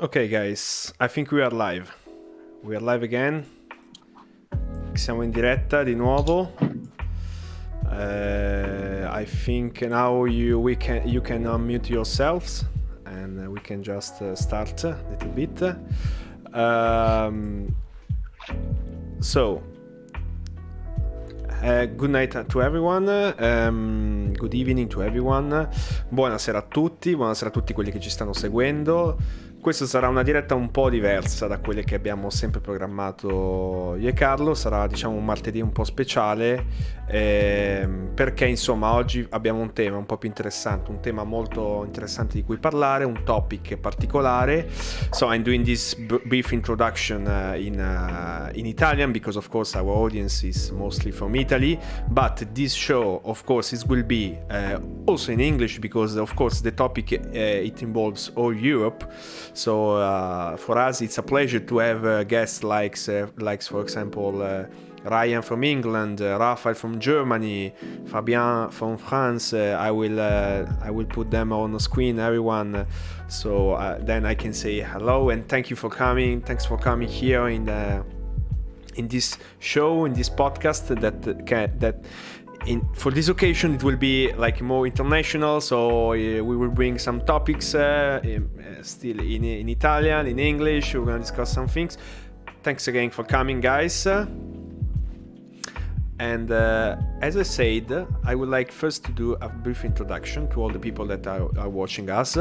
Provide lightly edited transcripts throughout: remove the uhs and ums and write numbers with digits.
Ok guys, I think we are live. We are live again. Siamo in diretta di nuovo. I think now you can unmute yourselves and we can just start a little bit. Good night to everyone, good evening to everyone, buonasera a tutti quelli che ci stanno seguendo. Questa sarà una diretta un po' diversa da quelle che abbiamo sempre programmato io e Carlo. Sarà, diciamo, un martedì un po' speciale, perché insomma oggi abbiamo un tema un po' più interessante, un tema molto interessante di cui parlare, un topic particolare. So I'm doing this brief introduction in Italian because of course our audience is mostly from Italy, but this show of course it will be also in English because of course the topic it involves all Europe. So for us, it's a pleasure to have guests like for example, Ryan from England, Raphael from Germany, Fabien from France. I will put them on the screen, everyone. So then I can say hello and thank you for coming. Thanks for coming here in this show, in this podcast for this occasion it will be like more international, so we will bring some topics still in Italian, in English. We're gonna discuss some things. Thanks again for coming, guys. And as I said, I would like first to do a brief introduction to all the people that are watching us,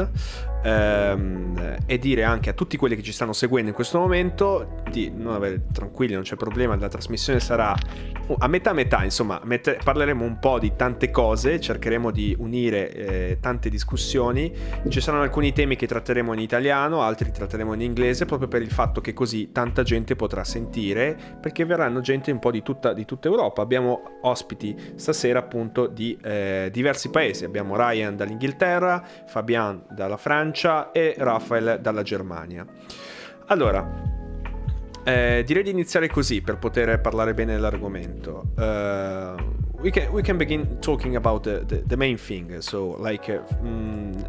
e dire anche a tutti quelli che ci stanno seguendo in questo momento di non avere tranquilli, non c'è problema, la trasmissione sarà a metà, insomma, parleremo un po' di tante cose, cercheremo di unire tante discussioni. Ci saranno alcuni temi che tratteremo in italiano, altri tratteremo in inglese, proprio per il fatto che così tanta gente potrà sentire, perché verranno gente un po' di tutta Europa. Abbiamo ospiti stasera appunto di diversi paesi. Abbiamo Ryan dall'Inghilterra, Fabien dalla Francia e Raphael dalla Germania. Allora, direi di iniziare così per poter parlare bene dell'argomento. We can begin talking about the main thing. So like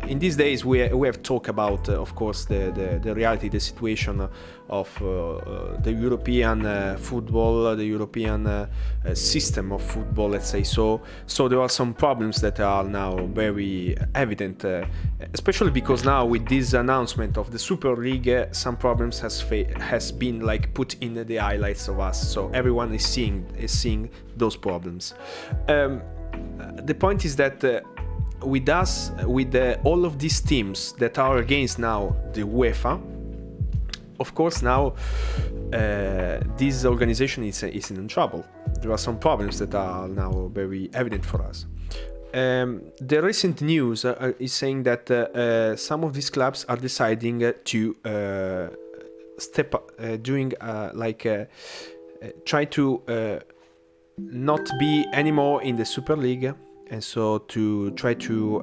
in these days we have talked about of course the reality, the situation of the European football, the European system of football, let's say so. So there are some problems that are now very evident, especially because now with this announcement of the SuperLeague, some problems has been like put in the highlights of us. So everyone is seeing those problems. The point is that with all of these teams that are against now the UEFA, of course now this organization is in trouble. There are some problems that are now very evident for us. The recent news is saying that some of these clubs are deciding to step up, try to not be anymore in the SuperLeague, and so to try to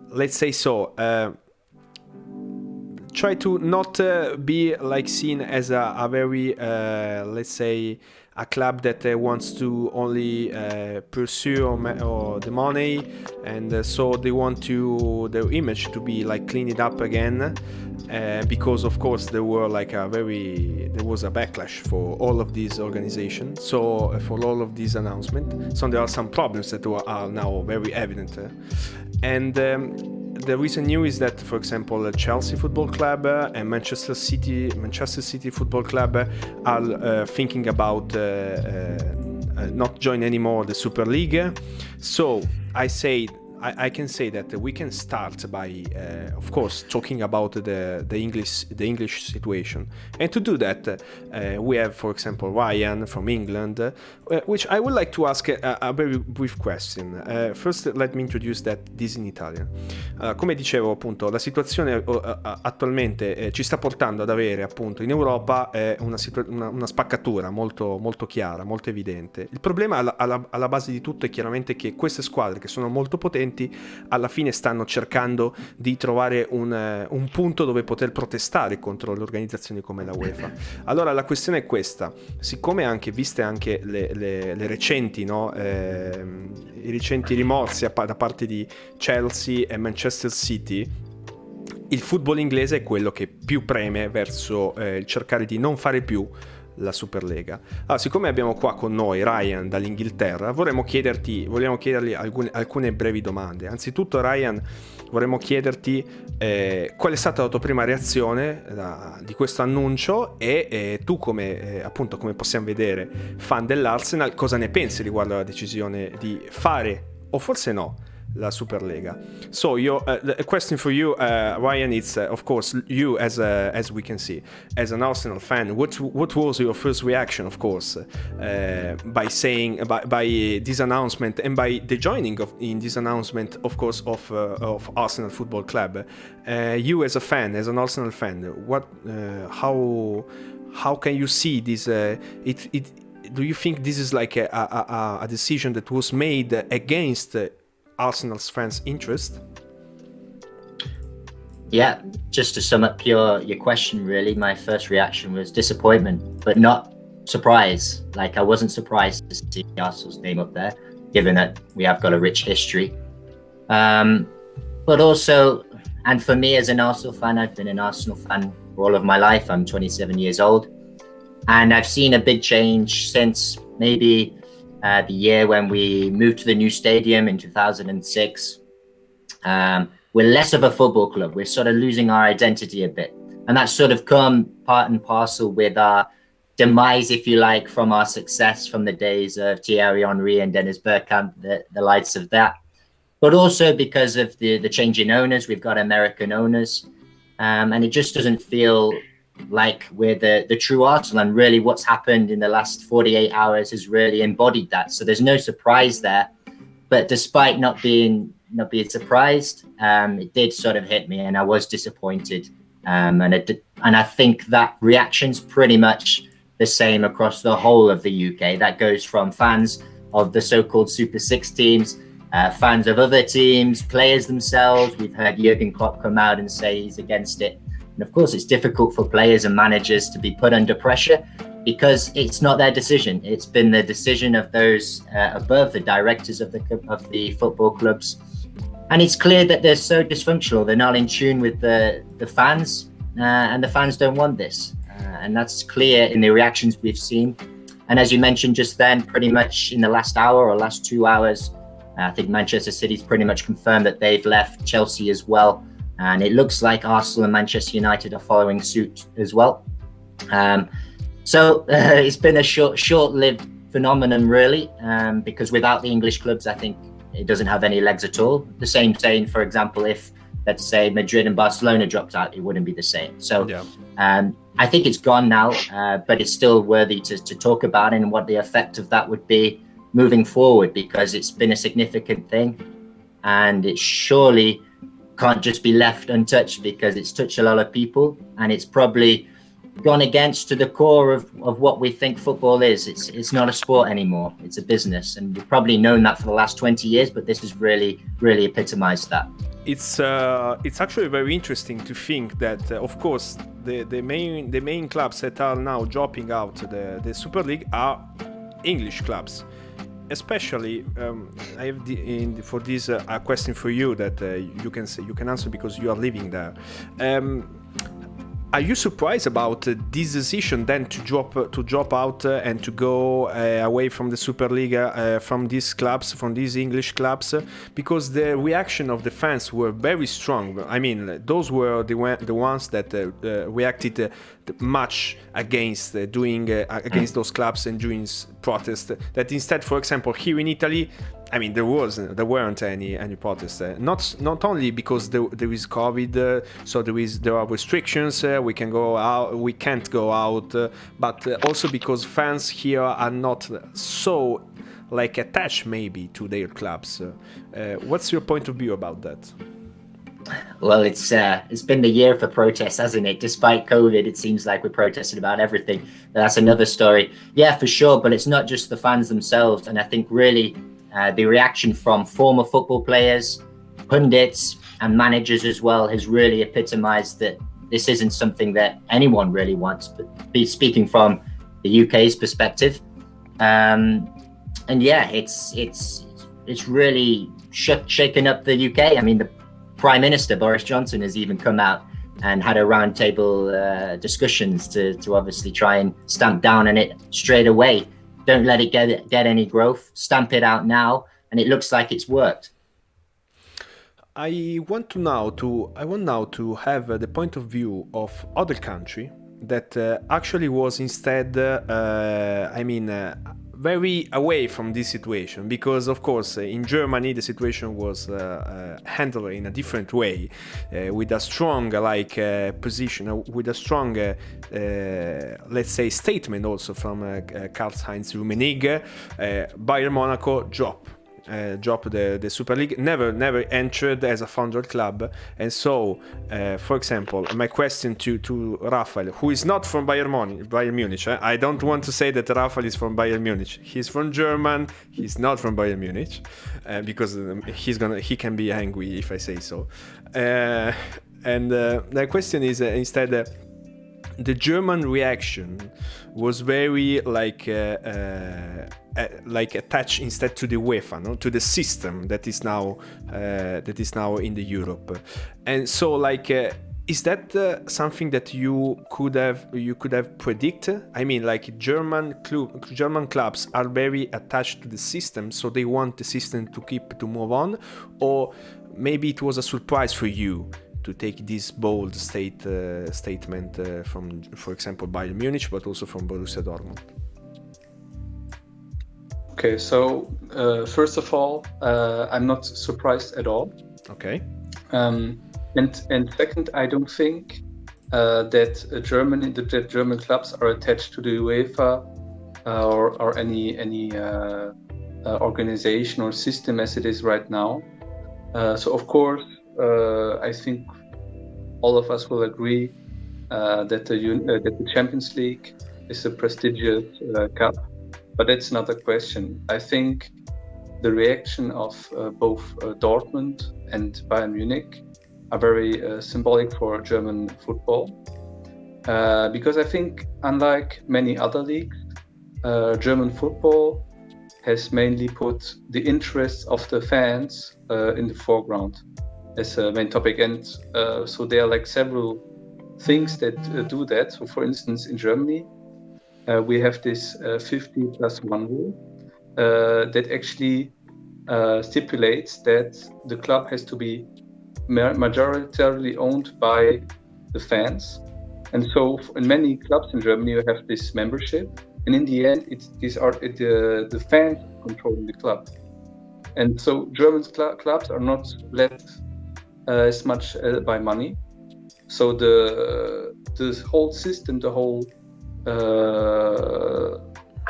let's say so try to not be like seen as a very let's say a club that wants to only pursue or the money, and so they want their image to be like cleaned up again, because of course there was a backlash for all of these organizations, so for all of these announcements. So there are some problems that are now very evident, and the recent news is that, for example, Chelsea Football Club and Manchester City Football Club are thinking about not join anymore the Super League. So I can say that we can start by, of course, talking about the English situation. And to do that, we have, for example, Ryan from England, which I would like to ask a very brief question. First, let me introduce this in Italian. Come dicevo, appunto, la situazione attualmente ci sta portando ad avere, appunto, in Europa una spaccatura molto, molto chiara, molto evidente. Il problema alla base di tutto è chiaramente che queste squadre, che sono molto potenti, alla fine stanno cercando di trovare un punto dove poter protestare contro le organizzazioni come la UEFA. Allora la questione è questa: siccome viste anche le recenti, no, i recenti rimorsi da parte di Chelsea e Manchester City, il football inglese è quello che più preme verso il cercare di non fare più la Superlega. Allora, siccome abbiamo qua con noi Ryan dall'Inghilterra, vogliamo chiedergli alcune brevi domande. Anzitutto, Ryan, vorremmo chiederti qual è stata la tua prima reazione di questo annuncio, e tu appunto come possiamo vedere fan dell'Arsenal, cosa ne pensi riguardo alla decisione di fare, o forse no, la Superlega. So a question for you, Ryan. It's of course you as we can see as an Arsenal fan. What was your first reaction, of course, by this announcement and by the joining in this announcement, of course, of Arsenal Football Club? You as a fan, as an Arsenal fan, how can you see this? Do you think this is like a decision that was made against Arsenal's fans' interest? Yeah, just to sum up your question, really, my first reaction was disappointment, but not surprise. Like, I wasn't surprised to see Arsenal's name up there, given that we have got a rich history. But also, and for me as an Arsenal fan, I've been an Arsenal fan for all of my life. I'm 27 years old. And I've seen a big change since maybe the year when we moved to the new stadium in 2006. We're less of a football club. We're sort of losing our identity a bit. And that's sort of come part and parcel with our demise, if you like, from our success from the days of Thierry Henry and Dennis Bergkamp, the likes of that. But also because of the change in owners. We've got American owners. And it just doesn't feel like we're the true Arsenal, and really what's happened in the last 48 hours has really embodied that. So there's no surprise there. But despite not being surprised, it did sort of hit me, and I was disappointed. And I think that reaction's pretty much the same across the whole of the UK. That goes from fans of the so-called Super Six teams, fans of other teams, players themselves. We've heard Jurgen Klopp come out and say he's against it. And of course, it's difficult for players and managers to be put under pressure because it's not their decision. It's been the decision of those above, the directors of the football clubs. And it's clear that they're so dysfunctional. They're not in tune with the fans, and the fans don't want this. And that's clear in the reactions we've seen. And as you mentioned just then, pretty much in the last hour or last 2 hours, I think Manchester City's pretty much confirmed that they've left, Chelsea as well. And it looks like Arsenal and Manchester United are following suit as well. So it's been a short-lived phenomenon, really, because without the English clubs, I think it doesn't have any legs at all. The same saying, for example, if, let's say, Madrid and Barcelona dropped out, it wouldn't be the same. So I think it's gone now, but it's still worthy to talk about and what the effect of that would be moving forward, because it's been a significant thing. And it surely can't just be left untouched, because it's touched a lot of people, and it's probably gone against to the core of what we think football is. It's not a sport anymore, it's a business, and we've probably known that for the last 20 years, but this has really epitomized that. It's actually very interesting to think that of course the main clubs that are now dropping out the Super League are English clubs. Especially, I have for this a question for you that you can answer because you are living there. Are you surprised about this decision then to drop out and to go away from the Superliga, from these clubs, from these English clubs? Because the reaction of the fans were very strong. I mean, those were the ones that reacted much against against those clubs and doing protests. That instead, for example, here in Italy, I mean, there weren't any protests. Not only because there is COVID, so there are restrictions. We can't go out, but also because fans here are not so attached maybe to their clubs. What's your point of view about that? Well, it's been the year for protests, hasn't it? Despite COVID, it seems like we're protesting about everything. But that's another story. Yeah, for sure. But it's not just the fans themselves, and I think really. The reaction from former football players, pundits, and managers as well has really epitomized that this isn't something that anyone really wants. But speaking from the UK's perspective, and yeah, it's really shaken up the UK. I mean, the Prime Minister Boris Johnson has even come out and had a roundtable discussions to obviously try and stamp down on it straight away. Don't let it get any growth. Stamp it out now, and it looks like it's worked. I want now to have the point of view of other country that actually was instead, very away from this situation, because of course in Germany the situation was handled in a different way, with a strong position, with a strong let's say statement also from Karl-Heinz Rummenigge. Bayern Monaco dropped the Super League, never entered as a founder club. And so, for example, my question to Rafael, who is not from Bayern Munich. I don't want to say that Rafael is from Bayern Munich. He's from German. He's not from Bayern Munich, because he can be angry if I say so. And the question is instead. The German reaction was very attached instead to the UEFA, no? To the system that is now in the Europe, and so is that something that you could have predicted? I mean, German clubs are very attached to the system, so they want the system to move on, or maybe it was a surprise for you to take this bold statement from, for example, Bayern Munich, but also from Borussia Dortmund. Okay, so first of all, I'm not surprised at all. Okay. And second, I don't think that German clubs are attached to the UEFA or any organization or system as it is right now. So of course, I think all of us will agree that the Champions League is a prestigious cup, but that's not a question. I think the reaction of both Dortmund and Bayern Munich are very symbolic for German football, because I think, unlike many other leagues, German football has mainly put the interests of the fans in the foreground as a main topic, and so there are several things that do that. So for instance, in Germany we have this 50+1 rule that actually stipulates that the club has to be majoritarily owned by the fans. And so in many clubs in Germany you have this membership, and in the end the fans controlling the club. And so German clubs are not led as much by money. So the whole system, the whole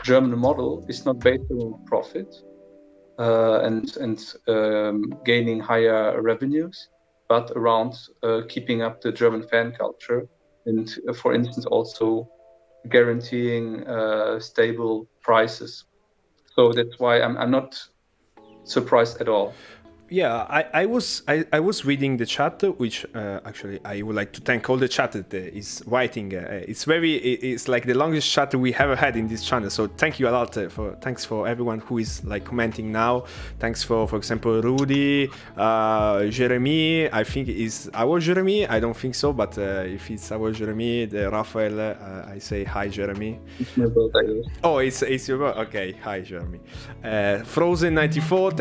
German model is not based on profit and gaining higher revenues, but around keeping up the German fan culture, and for instance also guaranteeing stable prices. So that's why I'm not surprised at all. Yeah, I was reading the chat, which actually I would like to thank all the chat that is writing. It's like the longest chat we ever had in this channel. So thank you a lot thanks for everyone who is commenting now. Thanks for example, Rudy, Jeremy. I think is our Jeremy. I don't think so, but if it's our Jeremy, Rafael, I say hi, Jeremy. It's my birthday. Oh, it's your birthday. Okay, hi, Jeremy. Frozen94,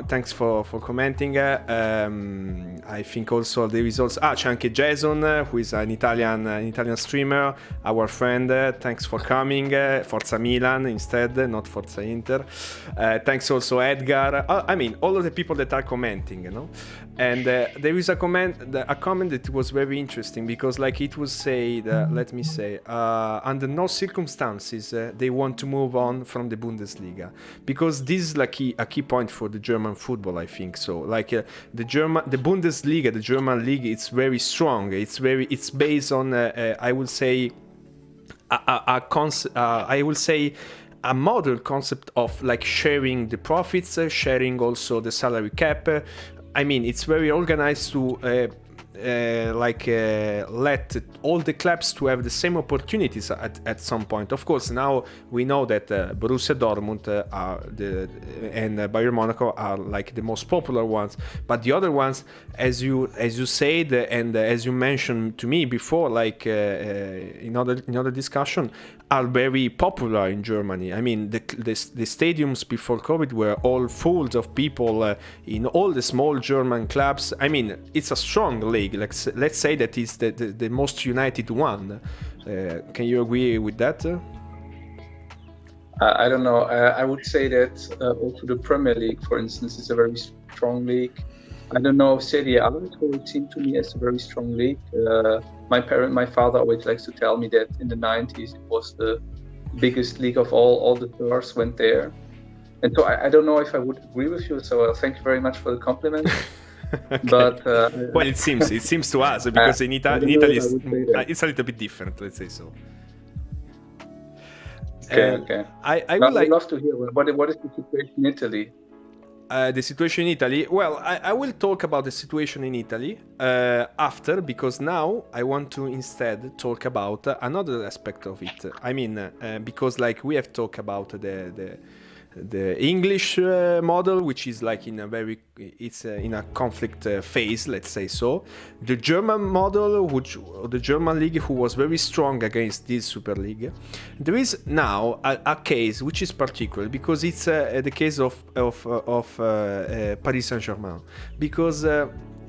thanks for commenting. I think also the results. C'è anche Jason, who is an Italian streamer, our friend. Thanks for coming. Forza Milan instead, not Forza Inter. Thanks also Edgar. I mean, all of the people that are commenting, you know. And there is a comment that was very interesting, because it was said, let me say, under no circumstances they want to move on from the Bundesliga, because this is a key point for the German football, I think. So the Bundesliga, the German league, it's very strong. It's based on I will say a concept. I will say a modern concept of sharing the profits, sharing also the salary cap. I mean, it's very organized to let all the clubs to have the same opportunities at some point. Of course, now we know that Borussia Dortmund and Bayern Monaco are the most popular ones, but the other ones, as you said and as you mentioned to me before, in other discussion, are very popular in Germany. I mean, the stadiums before COVID were all full of people in all the small German clubs. I mean, it's a strong league. Let's say that it's the most united one. Can you agree with that? I don't know. I would say that also the Premier League, for instance, is a very strong league. I don't know. Serie A, it always seemed to me as a very strong league. My father always likes to tell me that in the 90s it was the biggest league of all. All the stars went there, and so I don't know if I would agree with you. So thank you very much for the compliment. Okay. But Well, it seems to us because in I don't in know Italy if I would say that. it's a little bit different. Let's say so. Okay, And okay. I I would would like love to hear what is the situation in Italy. the situation in Italy. Well, I will talk about the situation in Italy after, because now I want to instead talk about another aspect of it. I mean, because like we have talked about the English model, which is like in a very it's in a conflict phase, let's say so. The German model, or the German league, who was very strong against this Super League. There is now a case which is particular because it's the case of Paris Saint-Germain, because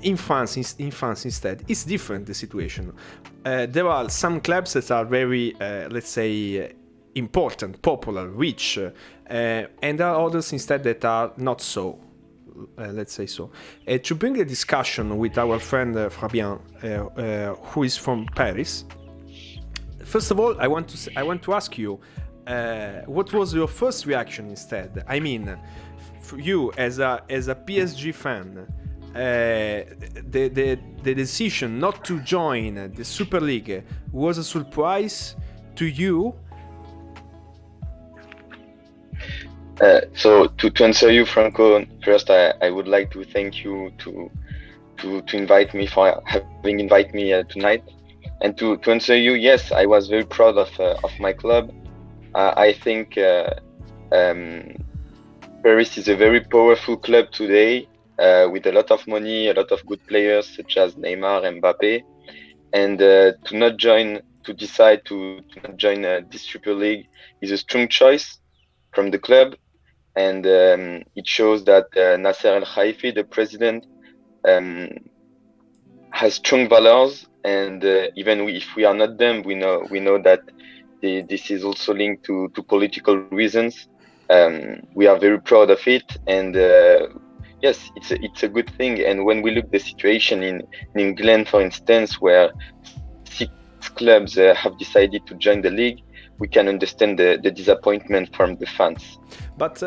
in France instead it's different, the situation. There are some clubs that are very let's say important, popular, rich, and there are others instead that are not so. Let's say so. To bring a discussion with our friend Fabien, who is from Paris. First of all, I want to ask you, what was your first reaction instead? I mean, for you as a PSG fan, the decision not to join the Super League was a surprise to you. So to answer you, Franco, first I would like to thank you to invite me, for having invited me tonight, and to answer you, yes, I was very proud of my club. I think Paris is a very powerful club today, with a lot of money, a lot of good players such as Neymar, Mbappe, and to decide to not join this Super League is a strong choice from the club. And it shows that Nasser Al Khelaifi, the president, has strong values, and even if we are not them, we know that this is also linked to political reasons. We are very proud of it, and yes, it's a good thing. And when we look the situation in England, for instance, where 6 clubs have decided to join the league, we can understand the disappointment from the fans. But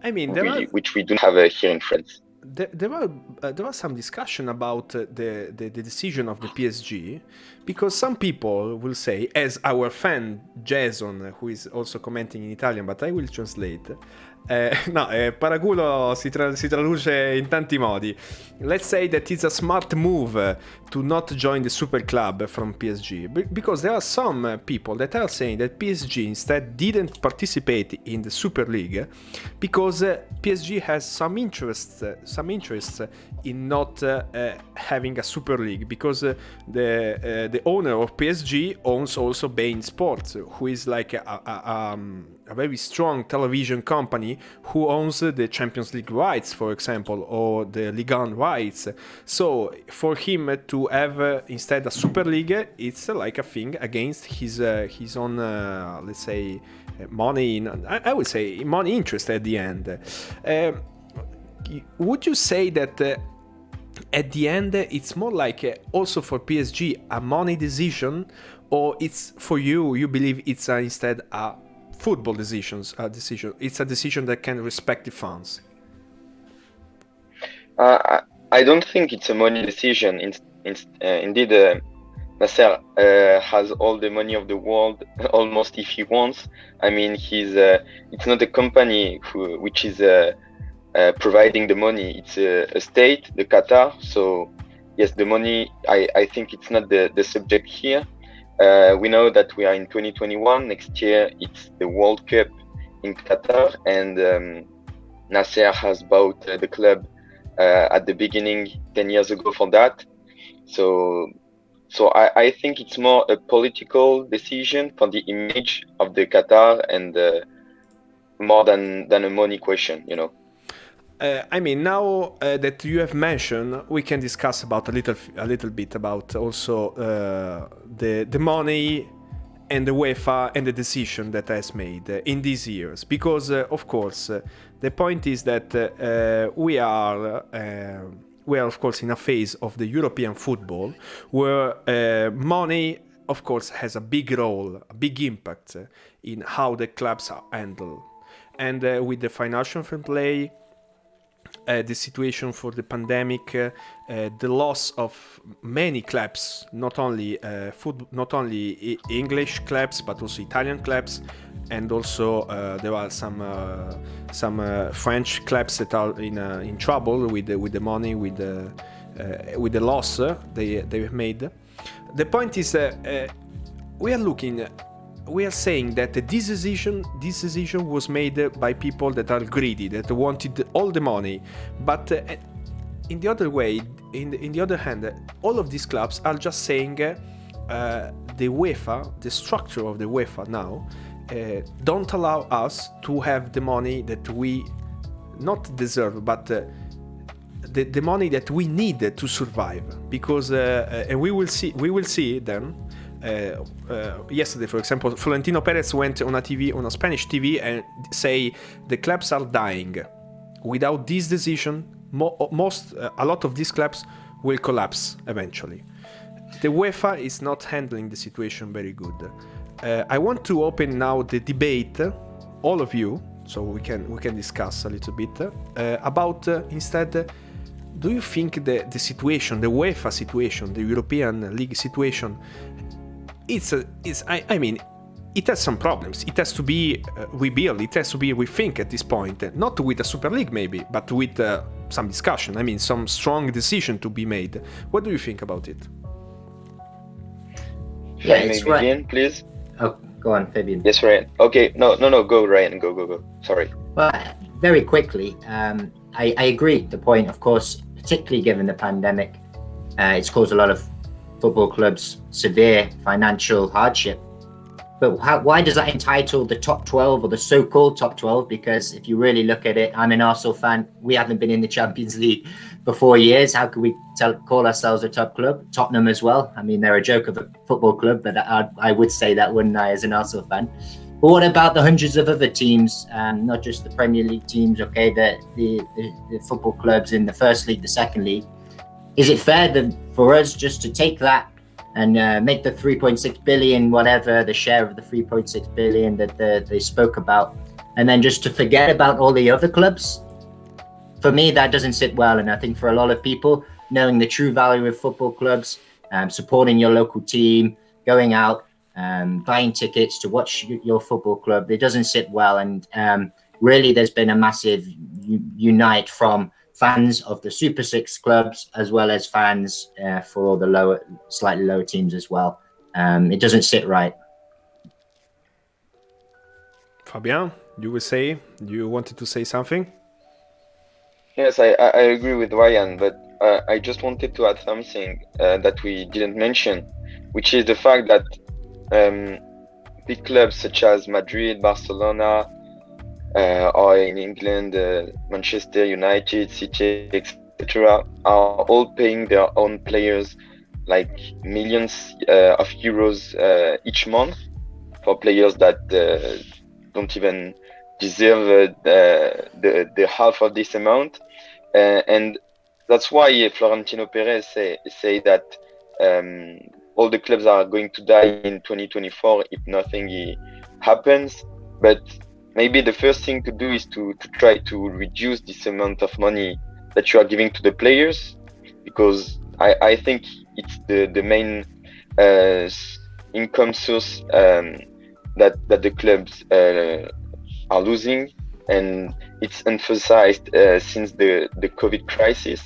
I mean, which we don't have here in France. There was some discussion about the decision of the PSG, because some people will say, as our fan Jason, who is also commenting in Italian, but I will translate. Paraculo si traduce in tanti modi. Let's say that it's a smart move to not join the super club from PSG, because there are some people that are saying that PSG instead didn't participate in the Super League because PSG has some interest in not having a Super League, because the owner of PSG owns also Bein Sports, who is like a very strong television company who owns the Champions League rights, for example, or the Ligue 1 rights. So for him to have instead a Super League, it's like a thing against his own, let's say, money. I would say money interest at the end. Would you say that at the end it's more like also for PSG a money decision, or it's for you believe it's instead a football decision? It's a decision that can respect the fans. I don't think it's a money decision. Indeed, Nasser has all the money of the world, almost, if he wants. I mean, it's not a company which is providing the money. It's a state, the Qatar. So yes, the money, I think it's not the subject here. We know that we are in 2021. Next year, it's the World Cup in Qatar, and Nasser has bought the club at the beginning 10 years ago for that. So I think it's more a political decision for the image of the Qatar, and more than a money question, you know. I mean, now that you have mentioned, we can discuss about a little bit about also the money and the UEFA and the decision that has made in these years, because of course the point is that we are of course in a phase of the European football where money of course has a big role, a big impact in how the clubs are handled, and with the financial fair play, the situation for the pandemic, the loss of many clubs, not only English clubs but also Italian clubs, and also there are some French clubs that are in trouble with the money, with the loss they've made. The point is we are saying that this decision was made by people that are greedy, that wanted all the money. But in the other hand, all of these clubs are just saying the UEFA, the structure of the UEFA now, don't allow us to have the money that we not deserve, but the money that we need to survive. Because and we will see then. Yesterday, for example, Florentino Perez went on a Spanish TV and say the clubs are dying. Without this decision, a lot of these clubs will collapse eventually. The UEFA is not handling the situation very good. I want to open now the debate, all of you, so we can discuss a little bit about instead. Do you think the situation, the UEFA situation, the European League situation, I mean, it has some problems. It has to be rebuilt. It has to be rethink at this point. Not with a Super League maybe, but with some discussion. I mean, some strong decision to be made. What do you think about it? Should I begin, please? Oh, go on, Fabian. Yes, Ryan. Okay, no, go, Ryan. Go. Sorry. Well, very quickly, I agree. The point, of course, particularly given the pandemic, it's caused a lot of football clubs severe financial hardship. But why does that entitle the top 12 or the so-called top 12? Because if you really look at it, I'm an Arsenal fan. We haven't been in the Champions League for 4 years. How could we call ourselves a top club? Tottenham as well. I mean, they're a joke of a football club, but I would say that, wouldn't I, as an Arsenal fan? But what about the hundreds of other teams, not just the Premier League teams, okay, the football clubs in the First League, the Second League? Is it fair for us just to take that and make the 3.6 billion, whatever the share of the 3.6 billion that they spoke about, and then just to forget about all the other clubs? For me, that doesn't sit well. And I think for a lot of people, knowing the true value of football clubs, supporting your local team, going out, buying tickets to watch your football club, it doesn't sit well. And really, there's been a massive unite from fans of the Super Six clubs, as well as fans for all the slightly lower teams as well. It doesn't sit right. Fabian, you wanted to say something? Yes, I agree with Ryan, but I just wanted to add something that we didn't mention, which is the fact that big clubs such as Madrid, Barcelona, or in England, Manchester United, City, etc., are all paying their own players like millions of euros each month for players that don't even deserve the half of this amount, and that's why Florentino Perez say that all the clubs are going to die in 2024 if nothing happens. But maybe the first thing to do is to try to reduce this amount of money that you are giving to the players, because I think it's the main income source that the clubs are losing, and it's emphasized since the COVID crisis.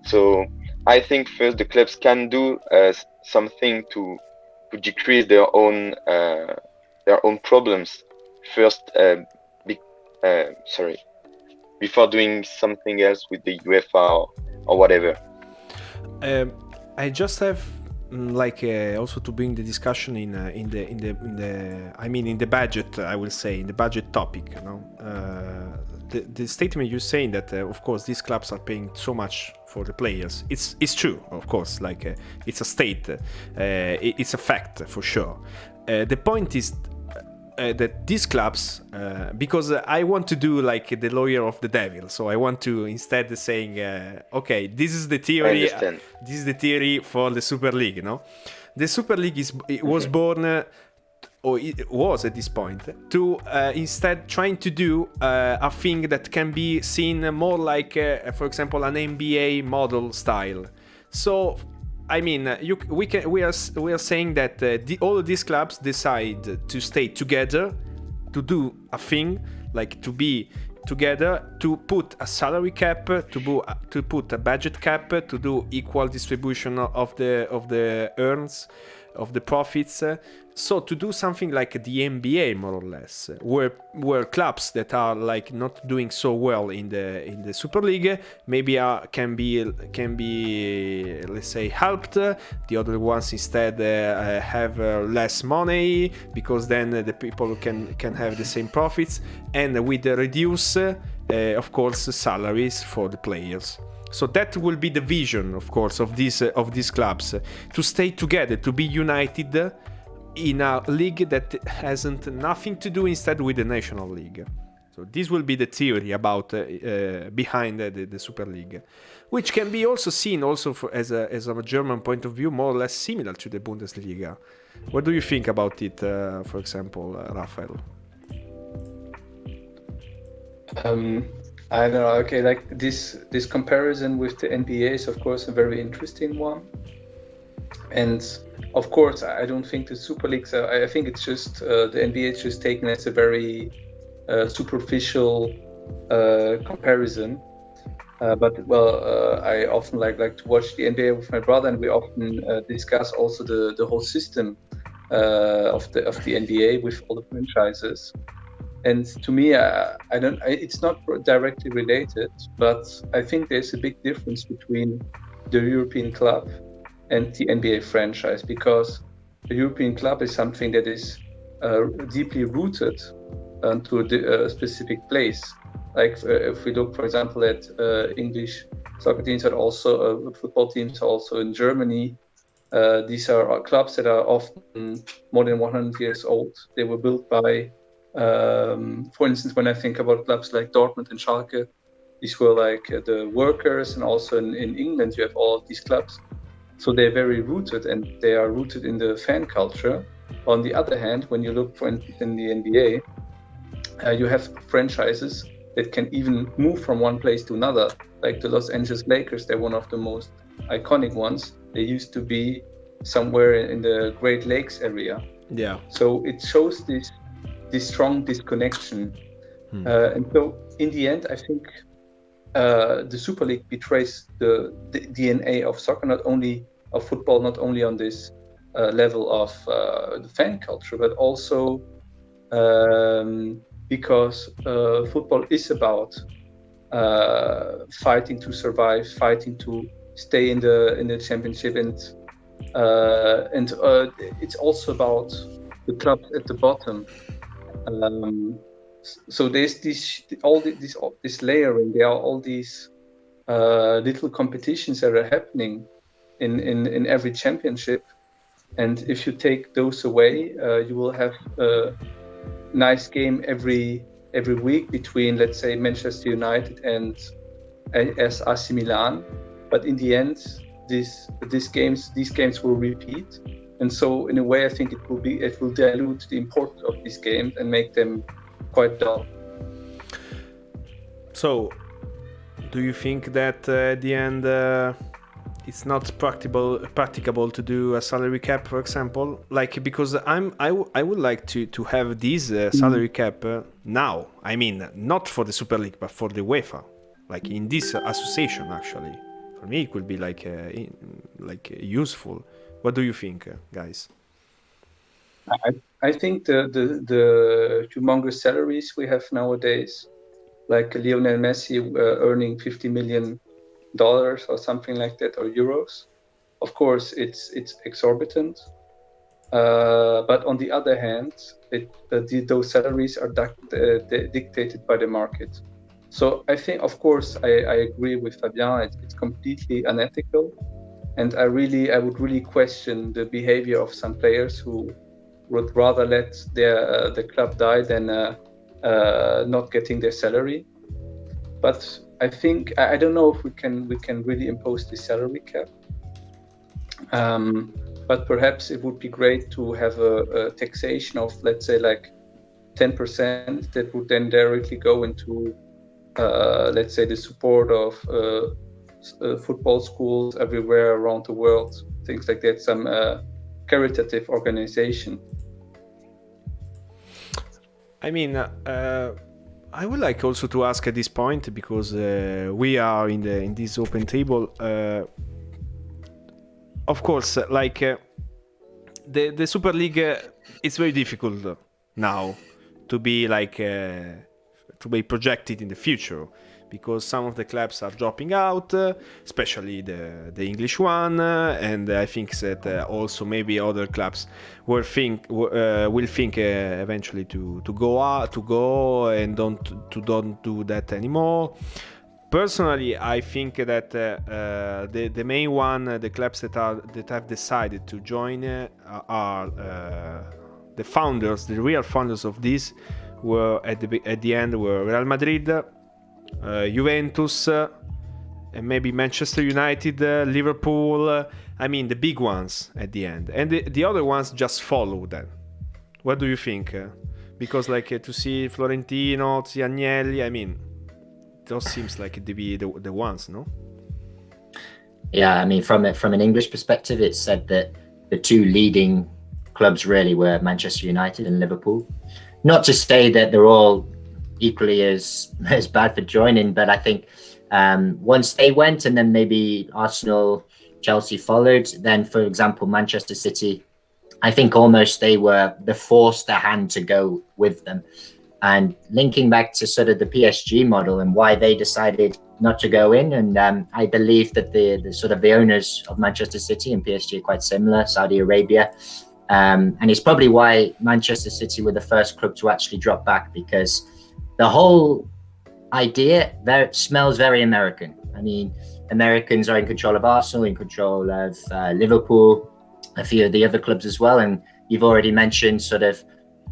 So I think first the clubs can do something to decrease their own problems first, before doing something else with the UEFA or whatever. I just have also to bring the discussion in the budget. I will say in the budget topic. The statement you're saying that of course these clubs are paying so much for the players. It's true, of course. It's a state. It's a fact for sure. the point is that these clubs, because I want to do like the lawyer of the devil, so I want to instead saying, okay, this is the theory. This is the theory for the Super League. No, the Super League was born. Or it was at this point, to instead trying to do a thing that can be seen more like, for example, an NBA model style. So, I mean, we are saying that all of these clubs decide to stay together, to do a thing, like to be together, to put a salary cap, to put a budget cap, to do equal distribution of the earns, of the profits. So to do something like the NBA, more or less, where clubs that are like not doing so well in the Super League maybe can be let's say helped. The other ones instead have less money, because then the people can have the same profits, and with reduce of course salaries for the players. So that will be the vision, of course, of these clubs, to stay together, to be united in a league that hasn't nothing to do instead with the National League. So this will be the theory about behind the Super League, which can be also seen as a German point of view, more or less similar to the Bundesliga. What do you think about it, for example, Raphael? I don't know. Okay, like this comparison with the NBA is of course a very interesting one, and of course I don't think the Super League. I think it's just the NBA is just taken as a very superficial comparison. But I often like to watch the NBA with my brother, and we often discuss also the whole system of the NBA with all the franchises. And to me, it's not directly related, but I think there's a big difference between the European club and the NBA franchise, because the European club is something that is deeply rooted to a specific place. Like if we look, for example, at English soccer teams, and also football teams, also in Germany, these are clubs that are often more than 100 years old. They were built by for instance, when I think about clubs like Dortmund and Schalke, these were like the workers, and also in England you have all of these clubs. So they're very rooted, and they are rooted in the fan culture. On the other hand, when you look, for instance, in the NBA, you have franchises that can even move from one place to another, like the Los Angeles Lakers. They're one of the most iconic ones. They used to be somewhere in the Great Lakes area. Yeah. So it shows this strong disconnection. And so in the end, I think the Super League betrays the DNA of soccer, not only of football, not only on this level of the fan culture, but also because football is about fighting to survive, fighting to stay in the championship, and it's also about the clubs at the bottom. So there's this layering. There are all these little competitions that are happening in every championship, and if you take those away, you will have a nice game every week between, let's say, Manchester United and AC Milan. But in the end, these games will repeat. And so, in a way, I think it will dilute the importance of these games and make them quite dull. So, do you think that at the end it's not practicable to do a salary cap, for example? Like, because I would like to have this salary cap now. I mean, not for the Super League, but for the UEFA, like in this association. Actually, for me, it could be like useful. What do you think, guys? I think the humongous salaries we have nowadays, like Lionel Messi earning $50 million or something like that, or euros, of course it's exorbitant. But on the other hand, those salaries are dictated by the market. So I think, of course, I agree with Fabian. It's completely unethical. And I would really question the behavior of some players who would rather let the club die than not getting their salary. But I think I don't know if we can really impose the salary cap. But perhaps it would be great to have a taxation of, let's say, like 10% that would then directly go into, let's say, the support of football schools everywhere around the world, things like that, some caritative organization. I mean, I would like also to ask at this point, because we are in this open table. Of course, like the Super League, it's very difficult now to be like to be projected in the future, because some of the clubs are dropping out, especially the English one, and I think that also maybe other clubs will think eventually to go and don't do that anymore. Personally, I think that the main one, the clubs that have decided to join are the founders, the real founders of this were at the end were Real Madrid, Juventus, and maybe Manchester United, Liverpool. I mean the big ones at the end, and the other ones just follow them. What do you think? Because like to see Florentino, Agnelli, I mean, those seems like to be the ones, no? Yeah, I mean, from an English perspective, it's said that the two leading clubs really were Manchester United and Liverpool. Not to say that they're all equally as bad for joining, but I think once they went, and then maybe Arsenal, Chelsea followed, then for example Manchester City, I think almost they forced their hand to go with them. And linking back to sort of the PSG model and why they decided not to go in, and I believe that the sort of the owners of Manchester City and PSG are quite similar, Saudi Arabia, and it's probably why Manchester City were the first club to actually drop back, because the whole idea there smells very American. I mean, Americans are in control of Arsenal, in control of Liverpool, a few of the other clubs as well, and you've already mentioned sort of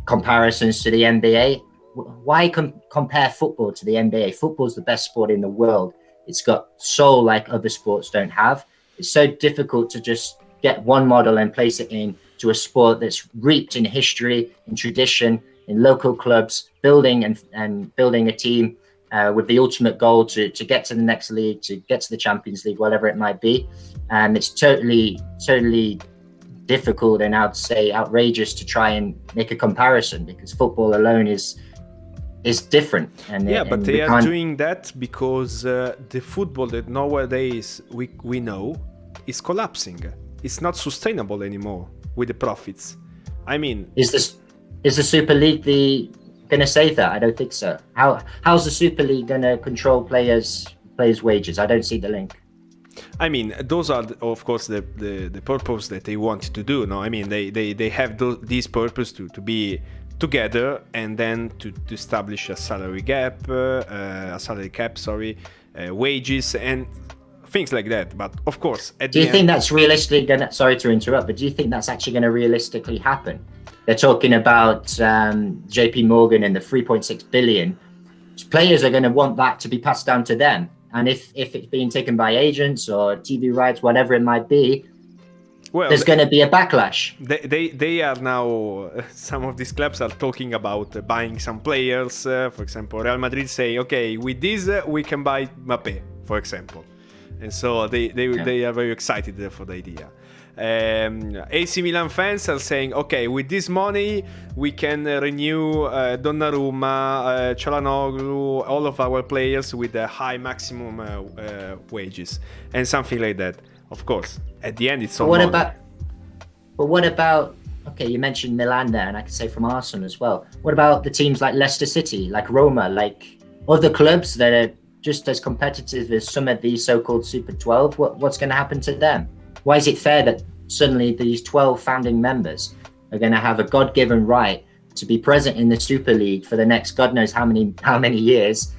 comparisons to the NBA. Why compare football to the NBA? Football's the best sport in the world. It's got soul like other sports don't have. It's so difficult to just get one model and place it into a sport that's reaped in history, in tradition, in local clubs, building a team with the ultimate goal to get to the next league, to get to the Champions League, whatever it might be. And it's totally difficult, and I would say outrageous, to try and make a comparison, because football alone is different. And but they are doing that because the football that nowadays we know is collapsing. It's not sustainable anymore with the profits. I mean, is the Super League gonna save that? I don't think so. How's the Super League gonna control players' wages? I don't see the link. I mean, those are of course the purpose that they want to do. No, I mean they have this purpose to be together, and then to establish a salary cap, wages and things like that. But of course, do you think that's realistically gonna? Sorry to interrupt, but do you think that's actually going to realistically happen? They're talking about JP Morgan and the 3.6 billion. Players are going to want that to be passed down to them. And if it's being taken by agents or TV rights, whatever it might be, there's going to be a backlash. They are now, some of these clubs are talking about buying some players. For example, Real Madrid say, okay, with this we can buy Mbappé, for example. And so they are very excited for the idea. AC Milan fans are saying, okay, with this money we can renew Donnarumma, Çalhanoğlu, all of our players with a high maximum wages and something like that. Of course, at the end it's all money. But what about, okay, you mentioned Milan there, and I could say from Arsenal as well. What about the teams like Leicester City, like Roma, like other clubs that are just as competitive as some of these so-called Super 12? What's going to happen to them? Why is it fair that suddenly these 12 founding members are going to have a God-given right to be present in the Super League for the next God knows how many years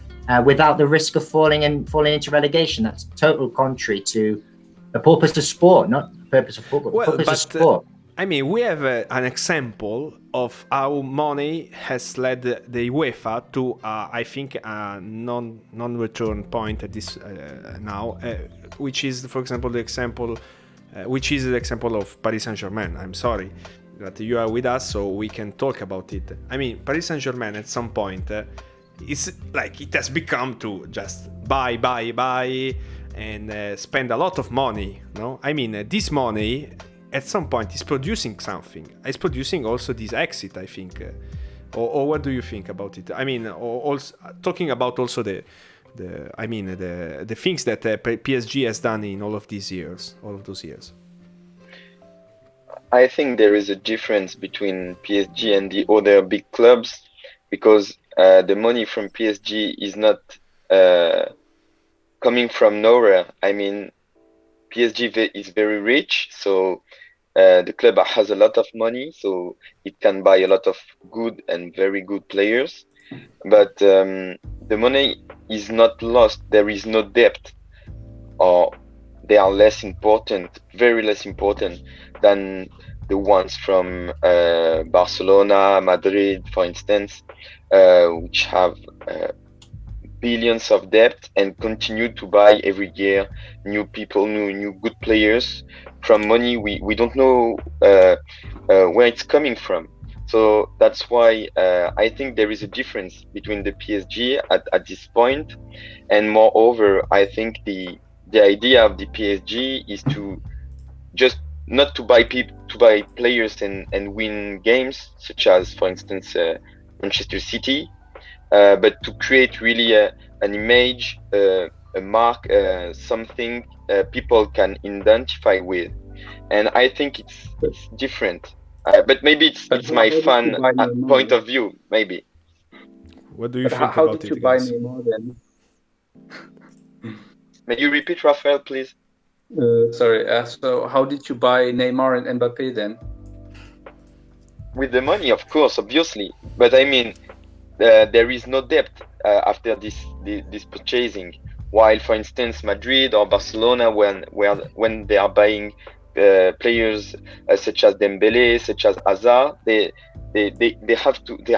without the risk of falling into relegation? That's total contrary to the purpose of sport, not the purpose of football. The purpose of sport. I mean, we have an example of how money has led the UEFA to, I think, a non-return point at this now, which is, for example, the example of Paris Saint-Germain. I'm sorry that you are with us, so we can talk about it. I mean, Paris Saint-Germain at some point, it's like it has become to just buy, and spend a lot of money. No, I mean, this money at some point is producing something. It's producing also this exit, I think. Or what do you think about it? I mean, also talking about also the things that PSG has done in all of those years. I think there is a difference between PSG and the other big clubs because the money from PSG is not coming from nowhere. I mean, PSG is very rich, so the club has a lot of money, so it can buy a lot of good and very good players. But the money is not lost. There is no debt, or they are less important, very less important than the ones from Barcelona, Madrid, for instance, which have billions of debt and continue to buy every year new people, new good players from money we don't know where it's coming from. So that's why I think there is a difference between the PSG at this point, and moreover, I think the idea of the PSG is to just not to buy players and win games, such as for instance Manchester City, but to create really an image, a mark, something people can identify with, and I think it's different. But maybe it's my fun point of view. Maybe. What do you think how about did it, you buy guys? Neymar then? May you repeat, Raphael, please? Sorry. So how did you buy Neymar and Mbappe then? With the money, of course, obviously. But I mean, there is no debt after this purchasing. While, for instance, Madrid or Barcelona, when they are buying players such as Dembele, such as Hazard, they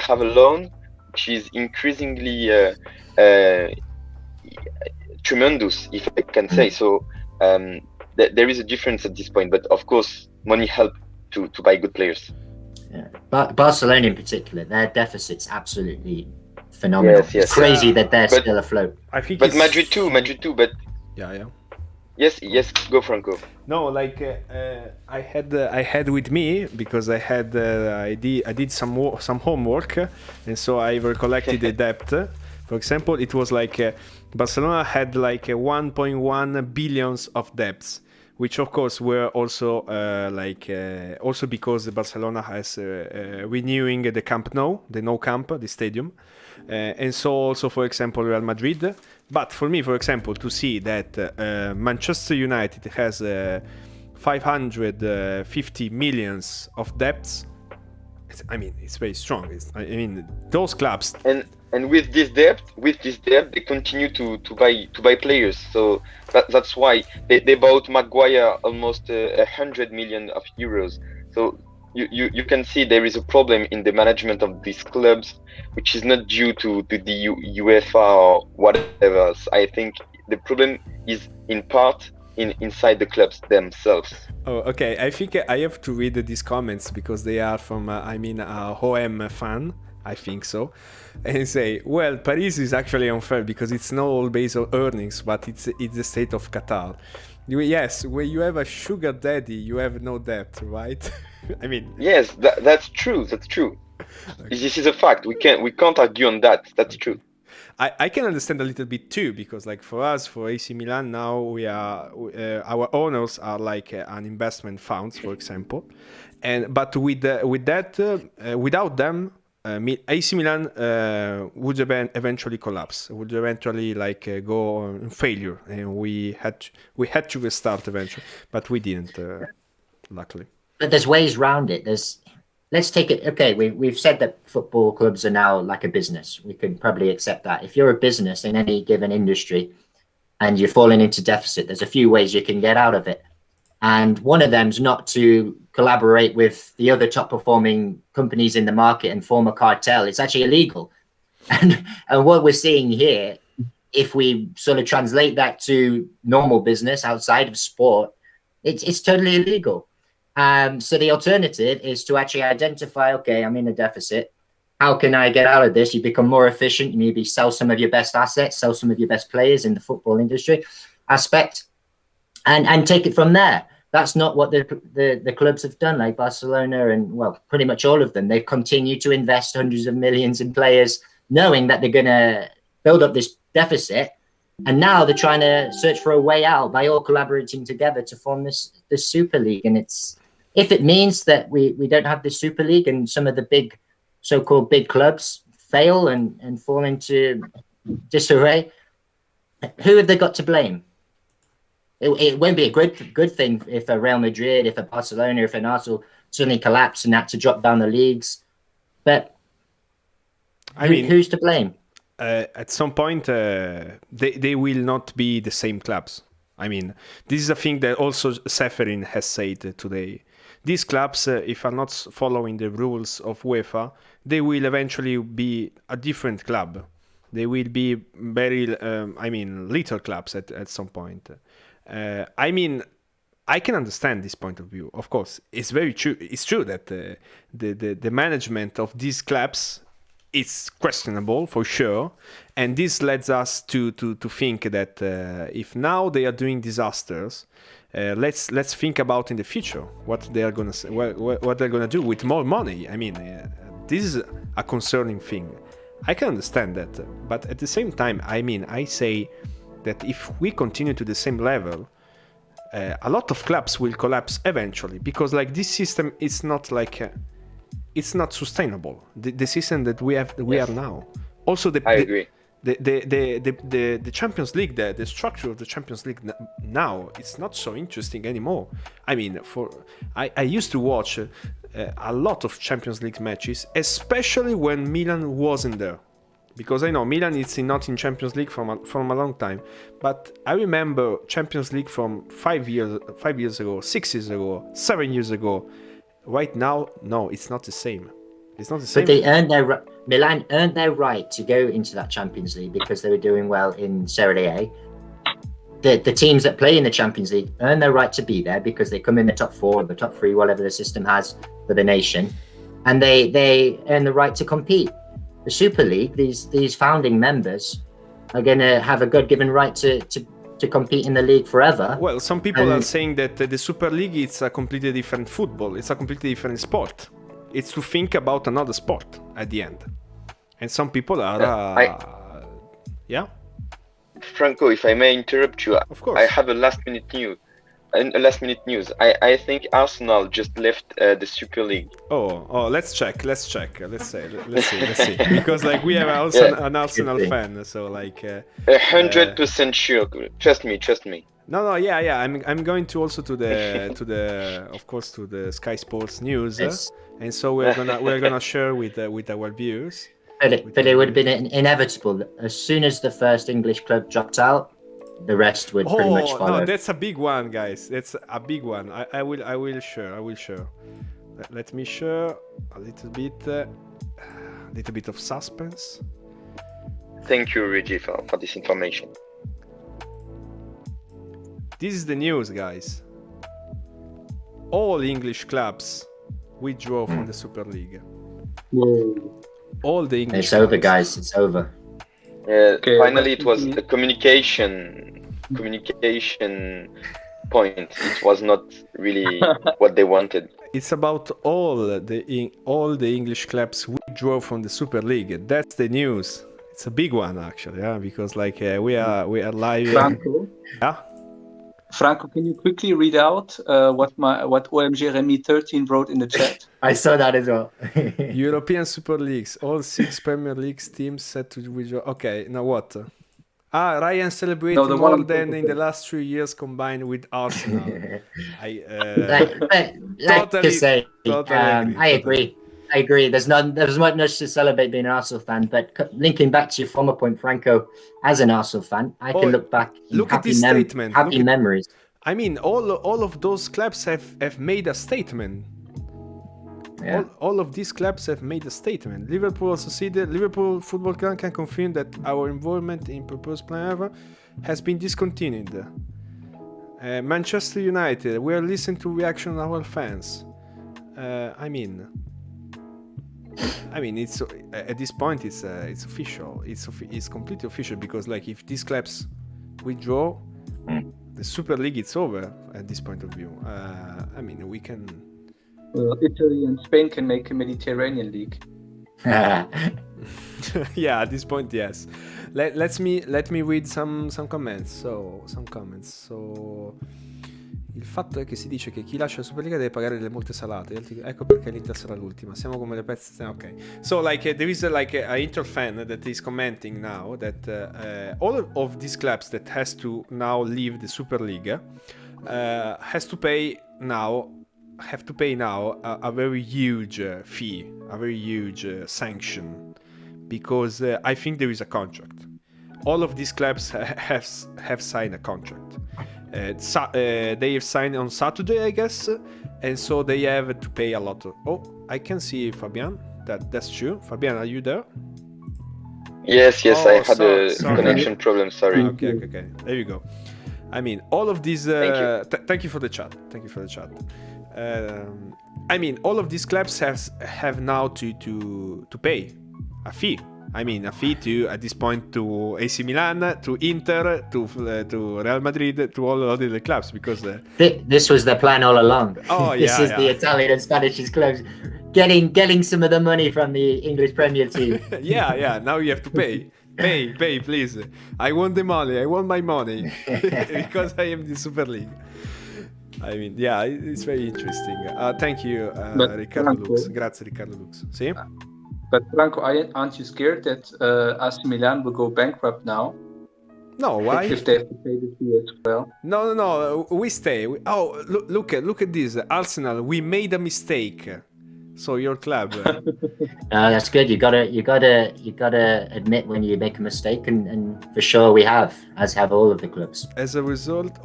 have a loan which is increasingly tremendous, if I can say so. There is a difference at this point, but of course, money helps to buy good players. Yeah. But Barcelona in particular, their deficit's absolutely phenomenal. Yes, It's crazy that they're but still afloat. I think But Madrid too, but yeah. yes, go Franco. No, like I had with me because I did some homework, and so I recollected the debt. For example, it was like Barcelona had like 1.1 billions of debts, which of course were also also because Barcelona has renewing the Camp Nou, the Nou Camp, the stadium, and so also for example Real Madrid. But for me, for example, to see that Manchester United has 550 millions of debts, it's very strong. Those clubs. And with this debt, they continue to buy players. So that's why they bought Maguire almost 100 million of euros. So you can see there is a problem in the management of these clubs, which is not due to the UEFA or whatever else. I think the problem is in part inside the clubs themselves. Oh, okay. I think I have to read these comments because they are from a OM fan. I think so. And say, well, Paris is actually unfair because it's not all based on earnings, but it's the state of Qatar. Yes, when you have a sugar daddy, you have no debt, right? Yes, that's true. That's true. Okay. This is a fact. We can't argue on that. That's true. I can understand a little bit too, because like for us, for AC Milan now, we are our owners are like an investment funds, for example, but without them, AC Milan would eventually collapse, would eventually go in failure, and we had to restart eventually, but we didn't, luckily. But there's ways around it. Let's take it. Okay, we've said that football clubs are now like a business. We can probably accept that. If you're a business in any given industry and you're falling into deficit, there's a few ways you can get out of it. And one of them's not to collaborate with the other top performing companies in the market and form a cartel. It's actually illegal. And what we're seeing here, if we sort of translate that to normal business outside of sport, it's totally illegal. So the alternative is to actually identify, okay, I'm in a deficit. How can I get out of this? You become more efficient. You maybe sell some of your best assets, sell some of your best players in the football industry aspect, and take it from there. That's not what the clubs have done, like Barcelona and, well, pretty much all of them. They've continued to invest hundreds of millions in players, knowing that they're going to build up this deficit. And now they're trying to search for a way out by all collaborating together to form this Super League. And if it means that we don't have this Super League and some of the big so-called big clubs fail and fall into disarray, who have they got to blame? It won't be a good thing if a Real Madrid, if a Barcelona, if an Arsenal suddenly collapse and had to drop down the leagues. But who's to blame? At some point, they will not be the same clubs. I mean, this is a thing that also Seferin has said today. These clubs, if are not following the rules of UEFA, they will eventually be a different club. They will be very, little clubs at some point. I can understand this point of view. Of course, it's very true. It's true that the management of these clubs is questionable for sure, and this leads us to think that if now they are doing disasters, let's think about in the future what they are gonna say, what they're gonna do with more money. I mean, this is a concerning thing. I can understand that, but at the same time, I say that if we continue to the same level, a lot of clubs will collapse eventually, because like this system is not like it's not sustainable. The system that we are now. Also, I agree. The Champions League, the structure of the Champions League now, it's not so interesting anymore. I mean, I used to watch a lot of Champions League matches, especially when Milan wasn't there. Because I know Milan is not in Champions League from a long time, but I remember Champions League from 5 years ago, 6 years ago, 7 years ago. Right now, no, it's not the same. It's not the same. But Milan earned their right to go into that Champions League because they were doing well in Serie A. The teams that play in the Champions League earn their right to be there because they come in the top 4 or the top 3, whatever the system has for the nation, and they earn the right to compete. The Super League, these founding members are going to have a God-given right to compete in the league forever. Well, some people are saying that the Super League is a completely different football. It's a completely different sport. It's to think about another sport at the end. And some people are... Yeah? Franco, if I may interrupt you, of course. I have a last-minute news. I think Arsenal just left the Super League. Oh, let's check. Let's see. Because like we have also an Arsenal fan, so like 100% sure. Trust me. No, yeah. I'm going to also to the of course to the Sky Sports News, Yes. And so we're gonna share with our viewers. But it would have been inevitable. As soon as the first English club dropped out, the rest would pretty much follow. No, that's a big one, guys. That's a big one. I will share. Let me share a little bit of suspense. Thank you, Reggie, for this information. This is the news, guys. All English clubs withdraw from the Super League. Whoa. All the English It's clubs. over, guys. It's over. Okay, Finally, it was a communication point. It was not really what they wanted. It's about all the English clubs withdraw from the Super League. That's the news. It's a big one, actually, because like we are live. Franco, Yeah. Franco, can you quickly read out what OMG Remy 13 wrote in the chat? I saw that as well. European Super Leagues. All 6 Premier League teams set to withdraw. Okay, now what? Ryan celebrated No, the one more I'm than talking in the about. last 3 years combined with Arsenal. To say, totally agree. I agree. There's not much to celebrate being an Arsenal fan, but linking back to your former point, Franco, as an Arsenal fan, I can look back in look at happy, this statement. happy memories. I mean, all of those clubs have made a statement. Yeah. All of these clubs have made a statement. Liverpool also see that Liverpool Football Club can confirm that our involvement in proposed plan ever has been discontinued. Manchester United, we are listening to reaction of our fans. I mean, it's at this point it's official. It's completely official because like if these clubs withdraw, the Super League it's over at this point of view. I mean, we can. Italy and Spain can make a Mediterranean League. Yeah, at this point, yes. Let me read some comments. So, il fatto è che si dice che chi lascia la Superliga deve pagare delle multe salate. Ecco perché l'Inter sarà l'ultima. Siamo come le pezze. Ok. So, like, there is a Inter fan that is commenting now that all of these clubs that has to now leave the Super League have to pay now a very huge fee, a very huge sanction, because I think there is a contract. All of these clubs have signed a contract. They have signed on Saturday, I guess, and so they have to pay a lot. I can see Fabian. That's true. Fabian, are you there? Yes, I had sorry. a connection problem. Sorry. Okay. There you go. I mean, all of these. Thank you for the chat. I mean, all of these clubs have now to pay a fee. I mean, a fee to at this point to AC Milan, to Inter, to Real Madrid, to all the other clubs because this was the plan all along. Oh yeah, this is the Italian and Spanish clubs getting some of the money from the English Premier Team. yeah. Now you have to pay. Pay, please. I want the money. I want my money because I am the Super League. I mean, yeah, it's very interesting. Thank you, Riccardo Lux. Grazie, Riccardo Lux. See? But Franco, aren't you scared that AC Milan will go bankrupt now? No, why? If they have to pay the fee as well. No. We stay. Look at this. Arsenal. We made a mistake. So your club. That's good. You gotta admit when you make a mistake, and for sure we have, as have all of the clubs. As a result,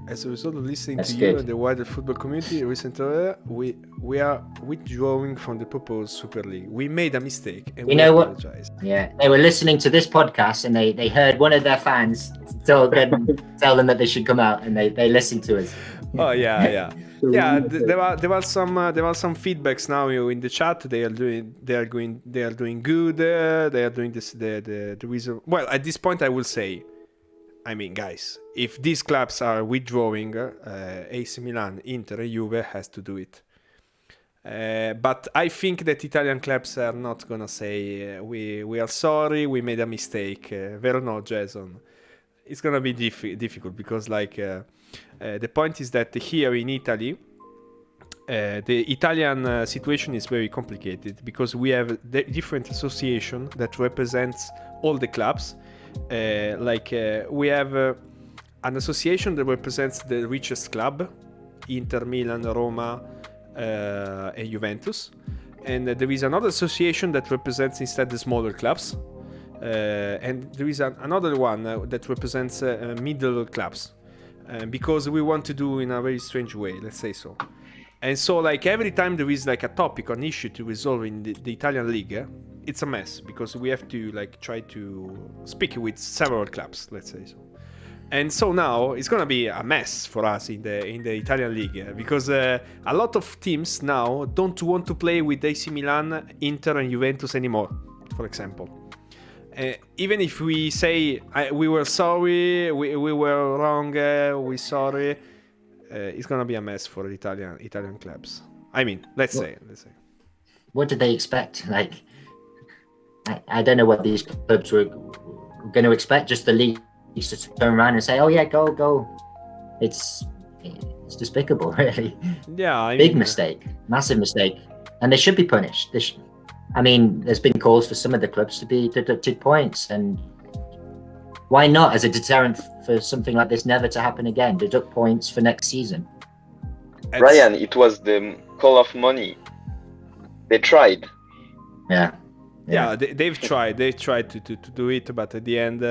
as a result of listening to you and the wider football community recently, we are withdrawing from the proposed Super League. We made a mistake, and we apologize. Yeah, they were listening to this podcast, and they heard one of their fans tell them that they should come out, and they listened to us. Oh yeah. Yeah, there are some feedbacks now in the chat. They are doing good. They are doing this. The reason. Well, at this point, I will say, I mean, guys, if these clubs are withdrawing, AC Milan, Inter, and Juve has to do it. But I think that Italian clubs are not gonna say we are sorry, we made a mistake. Vero no, Jason? It's gonna be difficult because the point is that here in Italy, the Italian situation is very complicated because we have different association that represents all the clubs. We have an association that represents the richest club, Inter, Milan, Roma, and Juventus, and there is another association that represents instead the smaller clubs, and there is another one that represents middle clubs. Because we want to do in a very strange way, let's say so. And so every time there is a topic or an issue to resolve in the Italian league, it's a mess because we have to try to speak with several clubs, let's say so. And so now it's gonna be a mess for us in the Italian league because a lot of teams now don't want to play with AC Milan, Inter, and Juventus anymore, for example. Even if we say we were sorry, we were wrong, we're sorry, it's gonna be a mess for the Italian clubs. I mean, let's say. What did they expect? I don't know what these clubs were going to expect. Just the league used to turn around and say, "Oh yeah, go." It's despicable, really. Yeah, big mistake, massive mistake, and they should be punished. I mean, there's been calls for some of the clubs to be deducted points, and why not, as a deterrent for something like this never to happen again, deduct points for next season? Ryan, it was the call of money. They tried. Yeah, they've tried. They tried to do it, but at the end,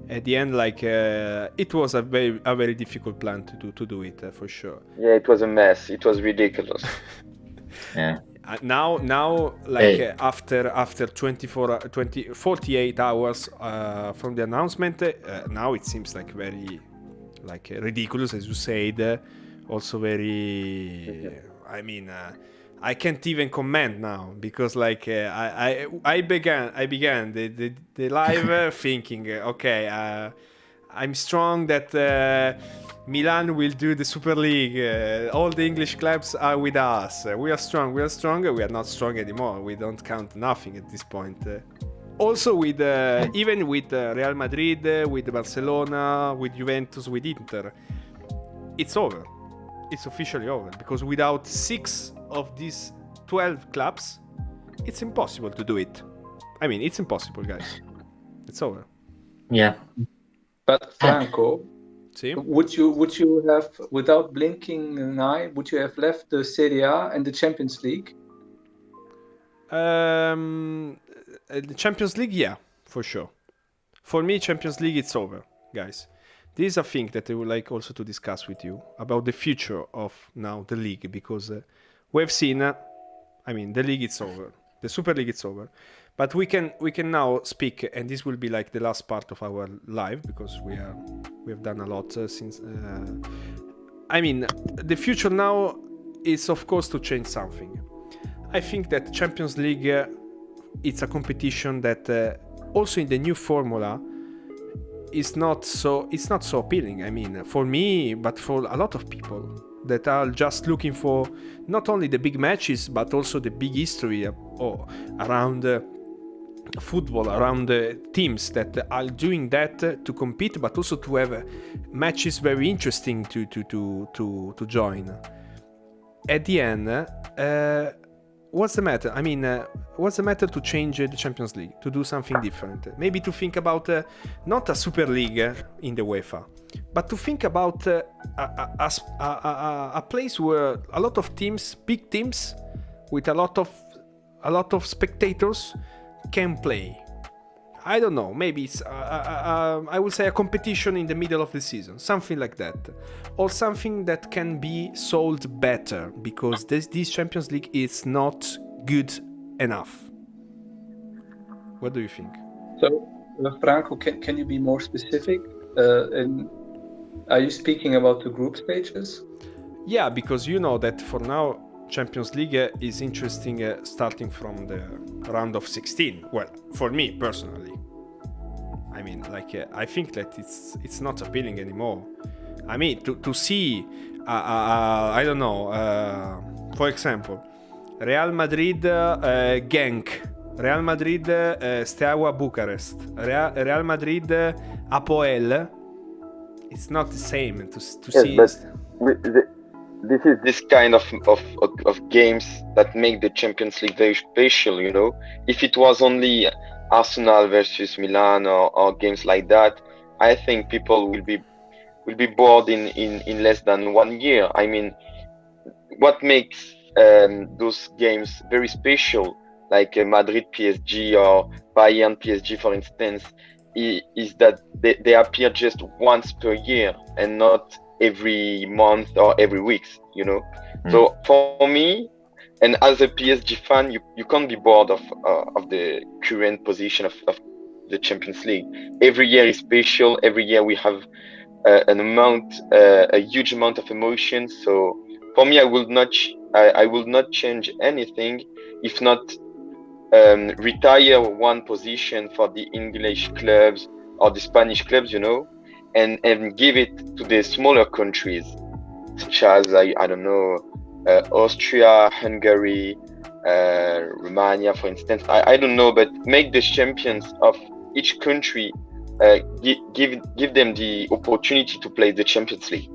at the end, like it was a very difficult plan to do it for sure. Yeah, it was a mess. It was ridiculous. Yeah. Now like after 48 hours from the announcement, now it seems like very like ridiculous, as you said. Also very I mean I can't even comment now because like I began the live thinking okay, I'm strong that Milan will do the Super League. All the English clubs are with us. We are strong. We are stronger. We are not strong anymore. We don't count nothing at this point. Also with even with Real Madrid, with Barcelona, with Juventus, with Inter, it's over. It's officially over because without 6 of these 12 clubs, it's impossible to do it. I mean, it's impossible, guys. It's over. Yeah. But Franco, See? would you have, without blinking an eye, would you have left the Serie A and the Champions League? The Champions League, yeah, for sure. For me, Champions League, it's over, guys. This is a thing that I would like also to discuss with you about the future of now the league, because we've seen, I mean, the league it's over, the Super League it's over, but we can now speak, and this will be like the last part of our live because we have done a lot since. I mean, the future now is of course to change something. I think that Champions League it's a competition that also in the new formula is not so appealing. I mean, for me, but for a lot of people that are just looking for not only the big matches but also the big history around football, around teams that are doing that to compete, but also to have matches very interesting to join. At the end, what's the matter? I mean, what's the matter to change the Champions League, to do something different? Maybe to think about not a Super League in the UEFA, but to think about a place where a lot of teams, big teams, with a lot of spectators can play. I don't know, maybe it's I would say a competition in the middle of the season, something like that, or something that can be sold better because this Champions League is not good enough. What do you think? So, Franco, can you be more specific? Are you speaking about the group stages? Yeah, because you know that for now Champions League is interesting starting from the round of 16. Well, for me personally, I mean, like I think that it's not appealing anymore. I mean, to see, I don't know, for example, Real Madrid Genk, Real Madrid Steaua Bucharest, Real Madrid Apoel. It's not the same to see. This is this kind of games that make the Champions League very special, you know. If it was only Arsenal versus Milan or games like that, I think people will be bored in less than 1 year. I mean, what makes those games very special, like Madrid PSG or Bayern PSG, for instance, is that they appear just once per year and not every month or every week, you know. So for me, and as a PSG fan, you can't be bored of the current position of the Champions League. Every year is special. Every year we have a huge amount of emotion. So for me, I will not change anything, if not retire one position for the English clubs or the Spanish clubs, you know, and give it to the smaller countries, such as I don't know, Austria, Hungary, Romania, for instance. I don't know, but make the champions of each country, give them the opportunity to play the Champions League.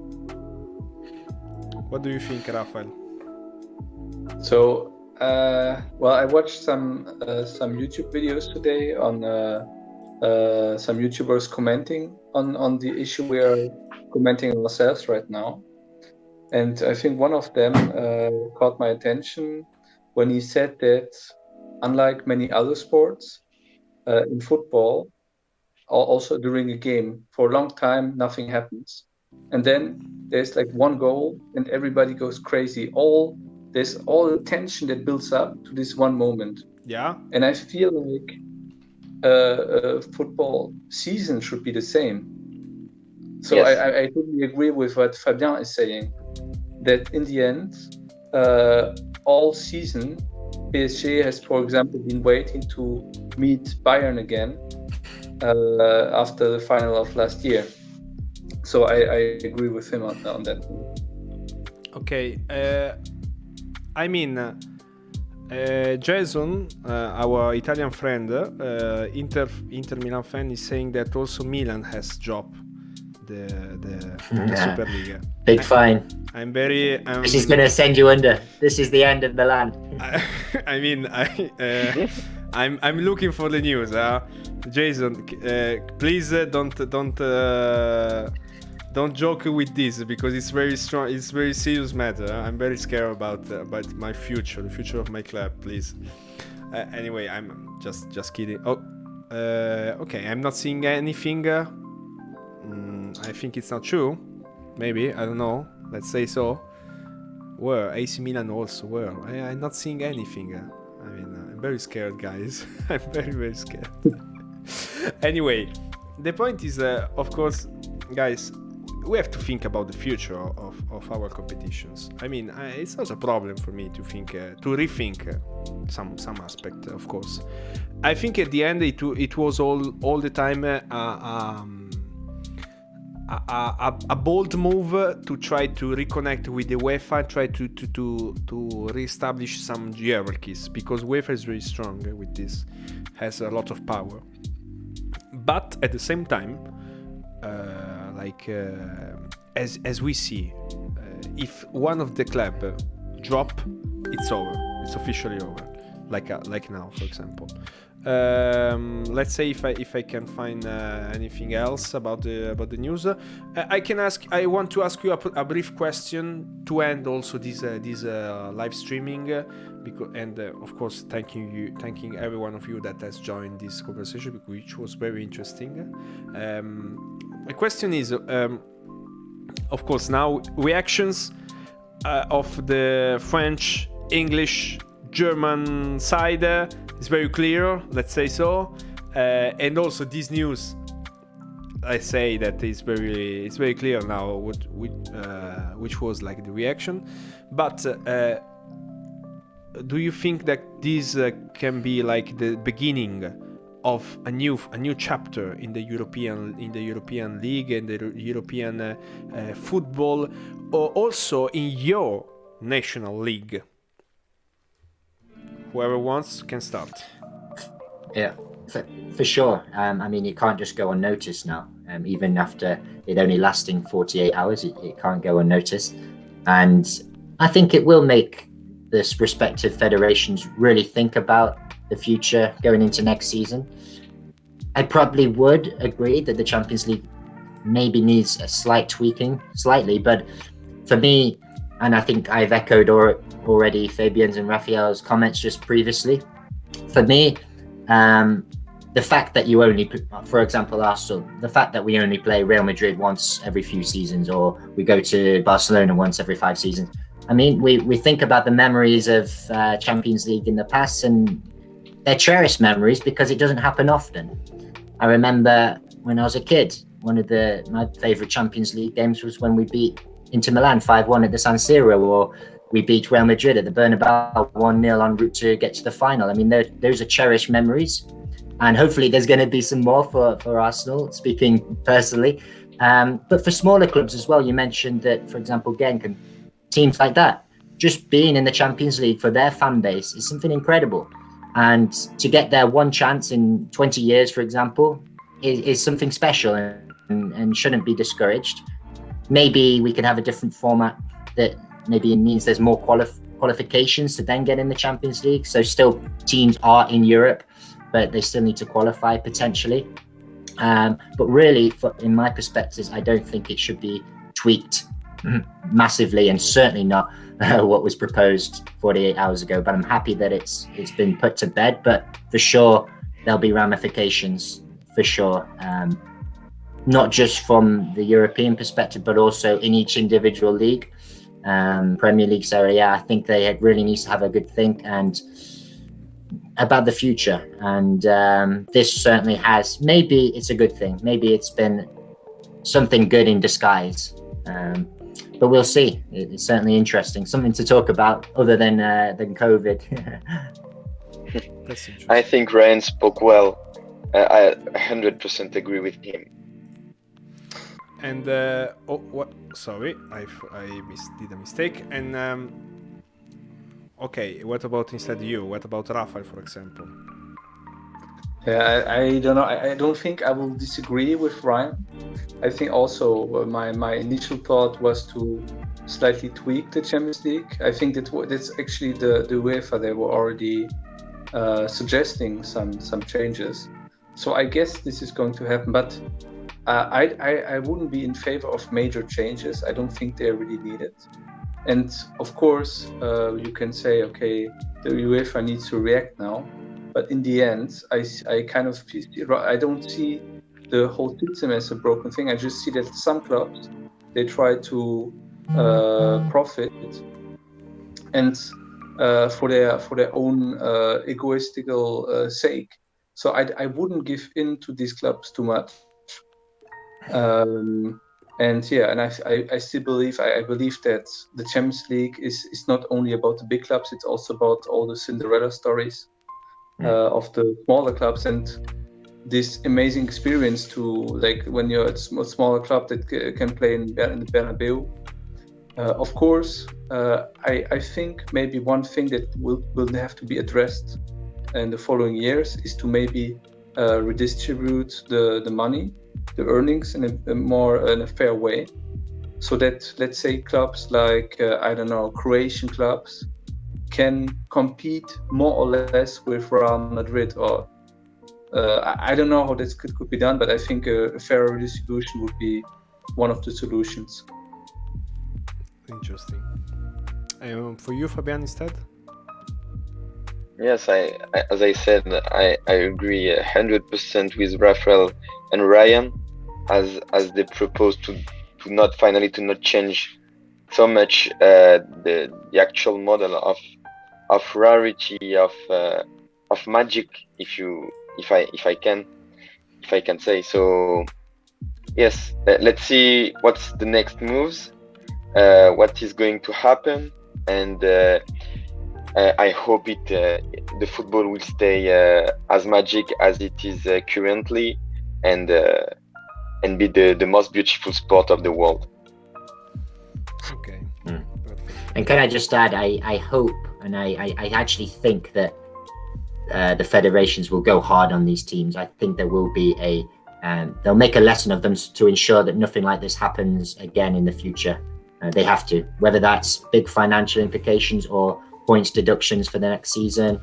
What do you think, Rafael? So, well, I watched some YouTube videos today on some YouTubers commenting on the issue we are commenting ourselves right now. And I think one of them caught my attention when he said that, unlike many other sports, in football, also during a game. For a long time, nothing happens. And then there's like one goal and everybody goes crazy. There's all the tension that builds up to this one moment. Yeah. And I feel like football season should be the same. So Yes. I totally agree with what Fabien is saying, that in the end, all season, PSG has, for example, been waiting to meet Bayern again after the final of last year. So I agree with him on that. Okay. I mean, Jason, our Italian friend, Inter Milan fan, is saying that also Milan has dropped the SuperLeague. Big fine. I'm very. This is going to send you under. This is the end of Milan. I mean, I'm looking for the news. Jason, please don't joke with this, because it's very strong. It's very serious matter. I'm very scared about my future, the future of my club. Please. Anyway, I'm just kidding. Oh, okay. I'm not seeing anything. I think it's not true. Maybe, I don't know. Let's say so. Where AC Milan also? Where? I'm not seeing anything. I mean, I'm very scared, guys. I'm very scared. Anyway, the point is, of course, guys, we have to think about the future of our competitions. I mean, it's not a problem for me to think, to rethink some aspect, of course. I think at the end it was all the time a bold move to try to reconnect with the UEFA, try to reestablish some hierarchies, because UEFA is very strong with this, has a lot of power. But at the same time, as we see, if one of the club drop, it's over. It's officially over. Like now, for example. Let's say if I can find anything else about the news, I want to ask you a brief question to end also this live streaming, and of course thanking every one of you that has joined this conversation, which was very interesting. My question is, of course, now reactions of the French, English, German side is very clear, let's say so, and also this news, I say that it's very clear now which was like the reaction. But do you think that this can be like the beginning of a new chapter in the European League and the European football, or also in your national league? Whoever wants can start. Yeah, for sure. I mean, it can't just go unnoticed now. Even after it only lasting 48 hours, it can't go unnoticed. And I think it will make the respective federations really think about the future going into next season. I probably would agree that the Champions League maybe needs a slight tweaking, slightly. But for me, and I think I've echoed already Fabien's and Raphael's comments just previously, for me, the fact that you only, for example, Arsenal, the fact that we only play Real Madrid once every few seasons, or we go to Barcelona once every 5 seasons. I mean, we think about the memories of Champions League in the past, and they're cherished memories because it doesn't happen often. I remember when I was a kid, one of my favorite Champions League games was when we beat Inter Milan 5-1 at the San Siro, or we beat Real Madrid at the Bernabeu 1-0 en route to get to the final. I mean, those are cherished memories, and hopefully there's going to be some more for Arsenal, speaking personally. But for smaller clubs as well, you mentioned that, for example, Genk and teams like that, just being in the Champions League for their fan base is something incredible. And to get their one chance in 20 years, for example, is something special and shouldn't be discouraged. Maybe we can have a different format that maybe it means there's more qualifications to then get in the Champions League. So still teams are in Europe, but they still need to qualify potentially. But really, in my perspectives, I don't think it should be tweaked massively, and certainly not what was proposed 48 hours ago. But I'm happy that it's been put to bed. But for sure, there'll be ramifications for sure. Not just from the European perspective, but also in each individual league. Premier League, Serie A, I think they really needs to have a good think and about the future. And this certainly has, maybe it's a good thing. Maybe it's been something good in disguise. But we'll see. It's certainly interesting. Something to talk about other than COVID. That's interesting. I think Ryan spoke well. I 100% agree with him. And what? Sorry, I did a mistake. And okay, what about instead you? What about Rafael, for example? Yeah, I don't know. I don't think I will disagree with Ryan. I think also my initial thought was to slightly tweak the Champions League. I think that's actually the UEFA. They were already suggesting some changes. So I guess this is going to happen. But I wouldn't be in favor of major changes. I don't think they're really needed. And of course, you can say, okay, the UEFA needs to react now. But in the end, I kind of, I don't see the whole system as a broken thing. I just see that some clubs, they try to profit and for their own egoistical sake. So I wouldn't give in to these clubs too much. And yeah, and I still believe, I believe that the Champions League is not only about the big clubs, it's also about all the Cinderella stories of the smaller clubs, and this amazing experience to, like, when you're at a smaller club that can play in the Bernabeu. Of course, I think maybe one thing that will have to be addressed in the following years is to maybe redistribute the money, the earnings in a fair way, so that, let's say, clubs like I don't know, Croatian clubs can compete more or less with Real Madrid, or I don't know how this could be done, but I think a fairer redistribution would be one of the solutions. Interesting. For you, Fabian, instead? Yes, as I said, I agree 100% with Raphael and Ryan, as they propose to not change so much the actual model of rarity of magic, if I can say so. Yes, let's see what's the next moves, what is going to happen, and I hope the football will stay as magic as it is currently, and be the most beautiful sport of the world. Okay. And can I just add, I hope, and I actually think that the federations will go hard on these teams. I think there will be they'll make a lesson of them to ensure that nothing like this happens again in the future. They have to, whether that's big financial implications or points deductions for the next season,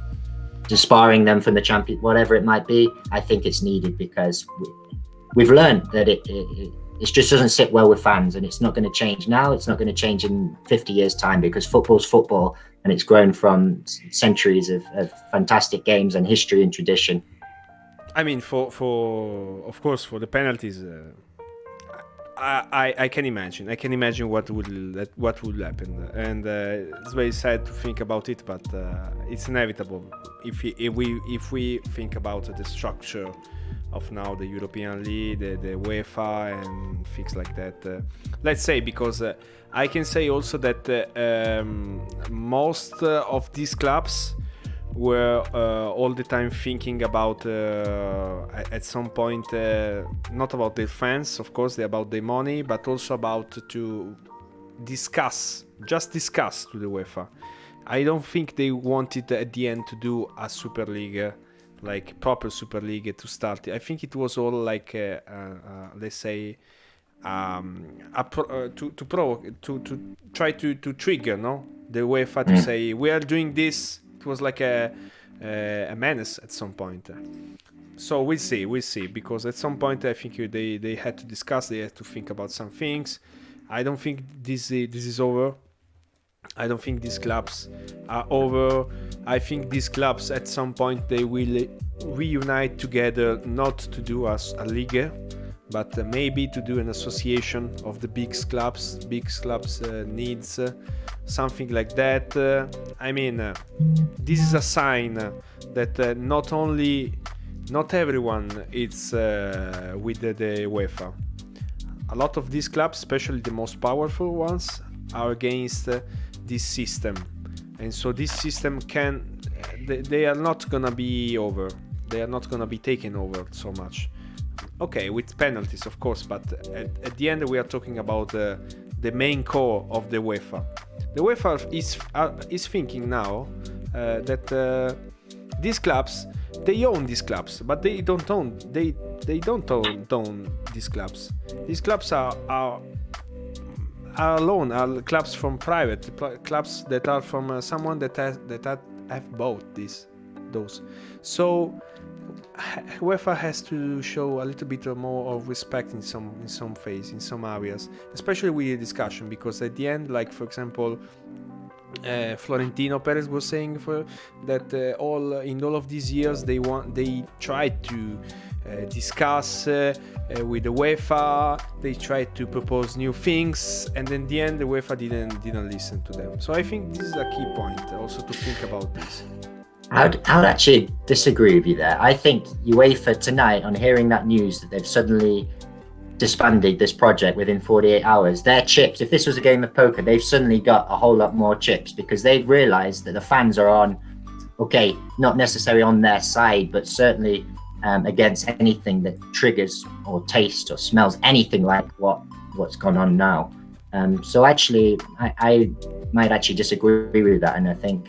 disbarring them from the champion, whatever it might be. I think it's needed because we've learned that it just doesn't sit well with fans, and it's not going to change now. It's not going to change in 50 years' time, because football's football, and it's grown from centuries of fantastic games and history and tradition. I mean, for of course, for the penalties, I can imagine. I can imagine what would happen, and it's very sad to think about it, but it's inevitable if we think about the structure of now the European League, the UEFA, and things like that. Let's say, because I can say also that most of these clubs were all the time thinking about at some point not about their fans, of course, they're about their money, but also about to discuss to the UEFA. I don't think they wanted at the end to do a Super League, like proper Super League to start. I think it was all like let's say to try to trigger the UEFA to say we are doing this. It was like a menace at some point. So we'll see, because at some point I think they had to discuss, they had to think about some things. I don't think this is over. I don't think these clubs are over. I think these clubs at some point they will reunite together, not to do as a league, but maybe to do an association of the big clubs. Big clubs needs something like that. This is a sign that not everyone is with the UEFA. A lot of these clubs, especially the most powerful ones, are against this system, and so this system they are not gonna be over. They are not gonna be taken over so much. Okay, with penalties, of course, but at the end we are talking about the main core of the UEFA. The UEFA is thinking now that these clubs, they own these clubs, but they don't own these clubs. These clubs are alone, are clubs from private clubs that are from someone that have bought those. So UEFA has to show a little bit more of respect in some phase, in some areas, especially with the discussion, because at the end, like for example, Florentino Perez was saying that in all of these years they tried to discuss with the UEFA, they tried to propose new things, and in the end the UEFA didn't listen to them. So I think this is a key point also to think about this. I'd actually disagree with you there. I think UEFA tonight, on hearing that news that they've suddenly disbanded this project within 48 hours, their chips, if this was a game of poker, they've suddenly got a whole lot more chips, because they've realized that the fans are not necessarily on their side, but certainly against anything that triggers or tastes or smells anything like what's gone on now. So actually, I might actually disagree with that, and I think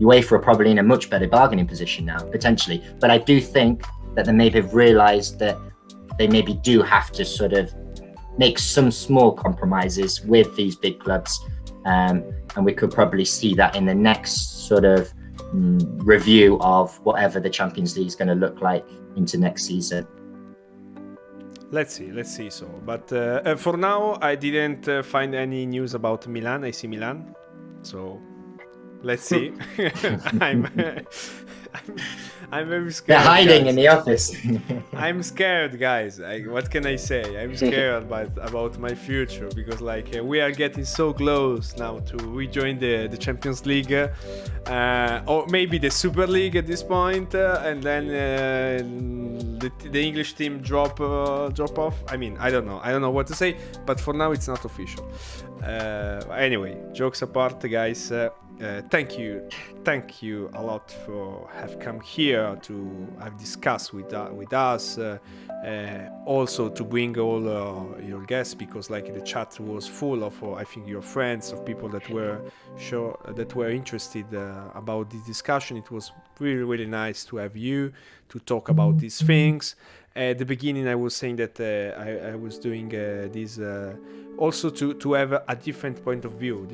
UEFA are probably in a much better bargaining position now, potentially. But I do think that they maybe have realised that they maybe do have to sort of make some small compromises with these big clubs, and we could probably see that in the next sort of review of whatever the Champions League is going to look like into next season. Let's see. So, but for now, I didn't find any news about Milan, AC Milan. So let's see. I'm very scared. They're hiding guys. in the office. I'm scared, guys. What can I say? I'm scared about my future, because we are getting so close now to rejoin the Champions League, or maybe the Super League at this point, and then the English team drop off. I don't know what to say, but for now it's not official. Anyway, jokes apart, guys. Thank you a lot for have come here to have discussed with us, also to bring all your guests, because the chat was full of I think your friends, of people that were interested about this discussion. It was really, really nice to have you to talk about these things. At the beginning I was saying that I was doing this also to have a different point of view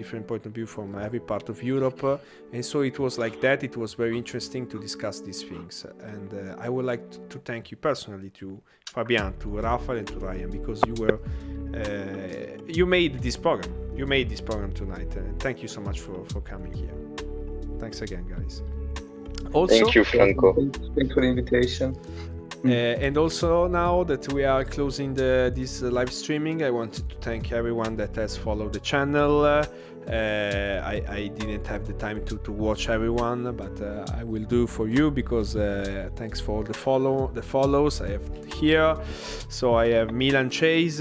from every part of Europe, and so it was like that. It was very interesting to discuss these things, and I would like to thank you personally, to Fabian, to Rafael, and to Ryan, because you made this program tonight. Thank you so much for coming here. Thanks again, guys. Also, thank you, Franco. Thanks for the invitation. And also, now that we are closing this live streaming, I wanted to thank everyone that has followed the channel. I didn't have the time to watch everyone, but I will do for you, because thanks for the follows I have here. So I have Milan Chase,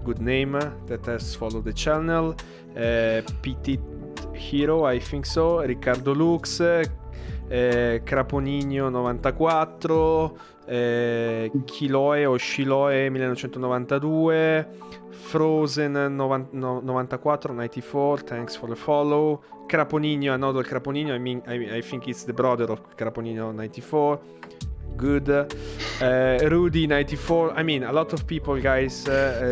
good name, that has followed the channel. Petit Hero, I think so. Riccardo Lux, Craponigno 94, Chiloe o Shiloe 1992, Frozen 94, thanks for the follow. Craponigno, another Craponigno, I think it's the brother of Craponigno 94, good. Rudy 94, a lot of people, guys.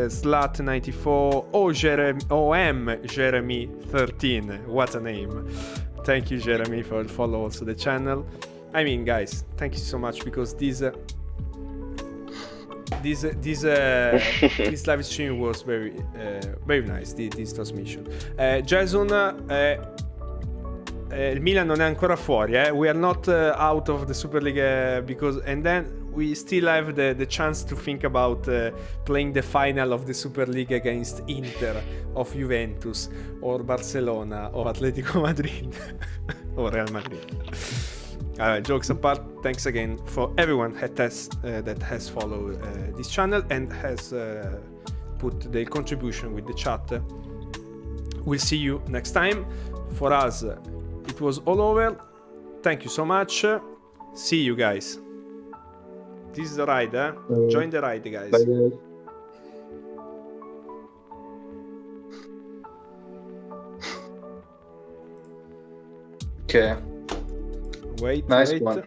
Slat 94, Jeremy 13, what a name. Thank you, Jeremy, for follow also the channel. Guys, thank you so much, because this live stream was very nice. This transmission. Jason, il Milan non è ancora fuori, we are not out of the Super League because, and then we still have the chance to think about playing the final of the Super League against Inter, of Juventus, or Barcelona, or Atletico Madrid, or Real Madrid. Jokes apart, thanks again for everyone that has followed this channel and has put their contribution with the chat. We'll see you next time. For us, it was all over. Thank you so much. See you guys. This is the ride, join the ride, guys. Bye, guys. Okay. Wait, Nice wait. one.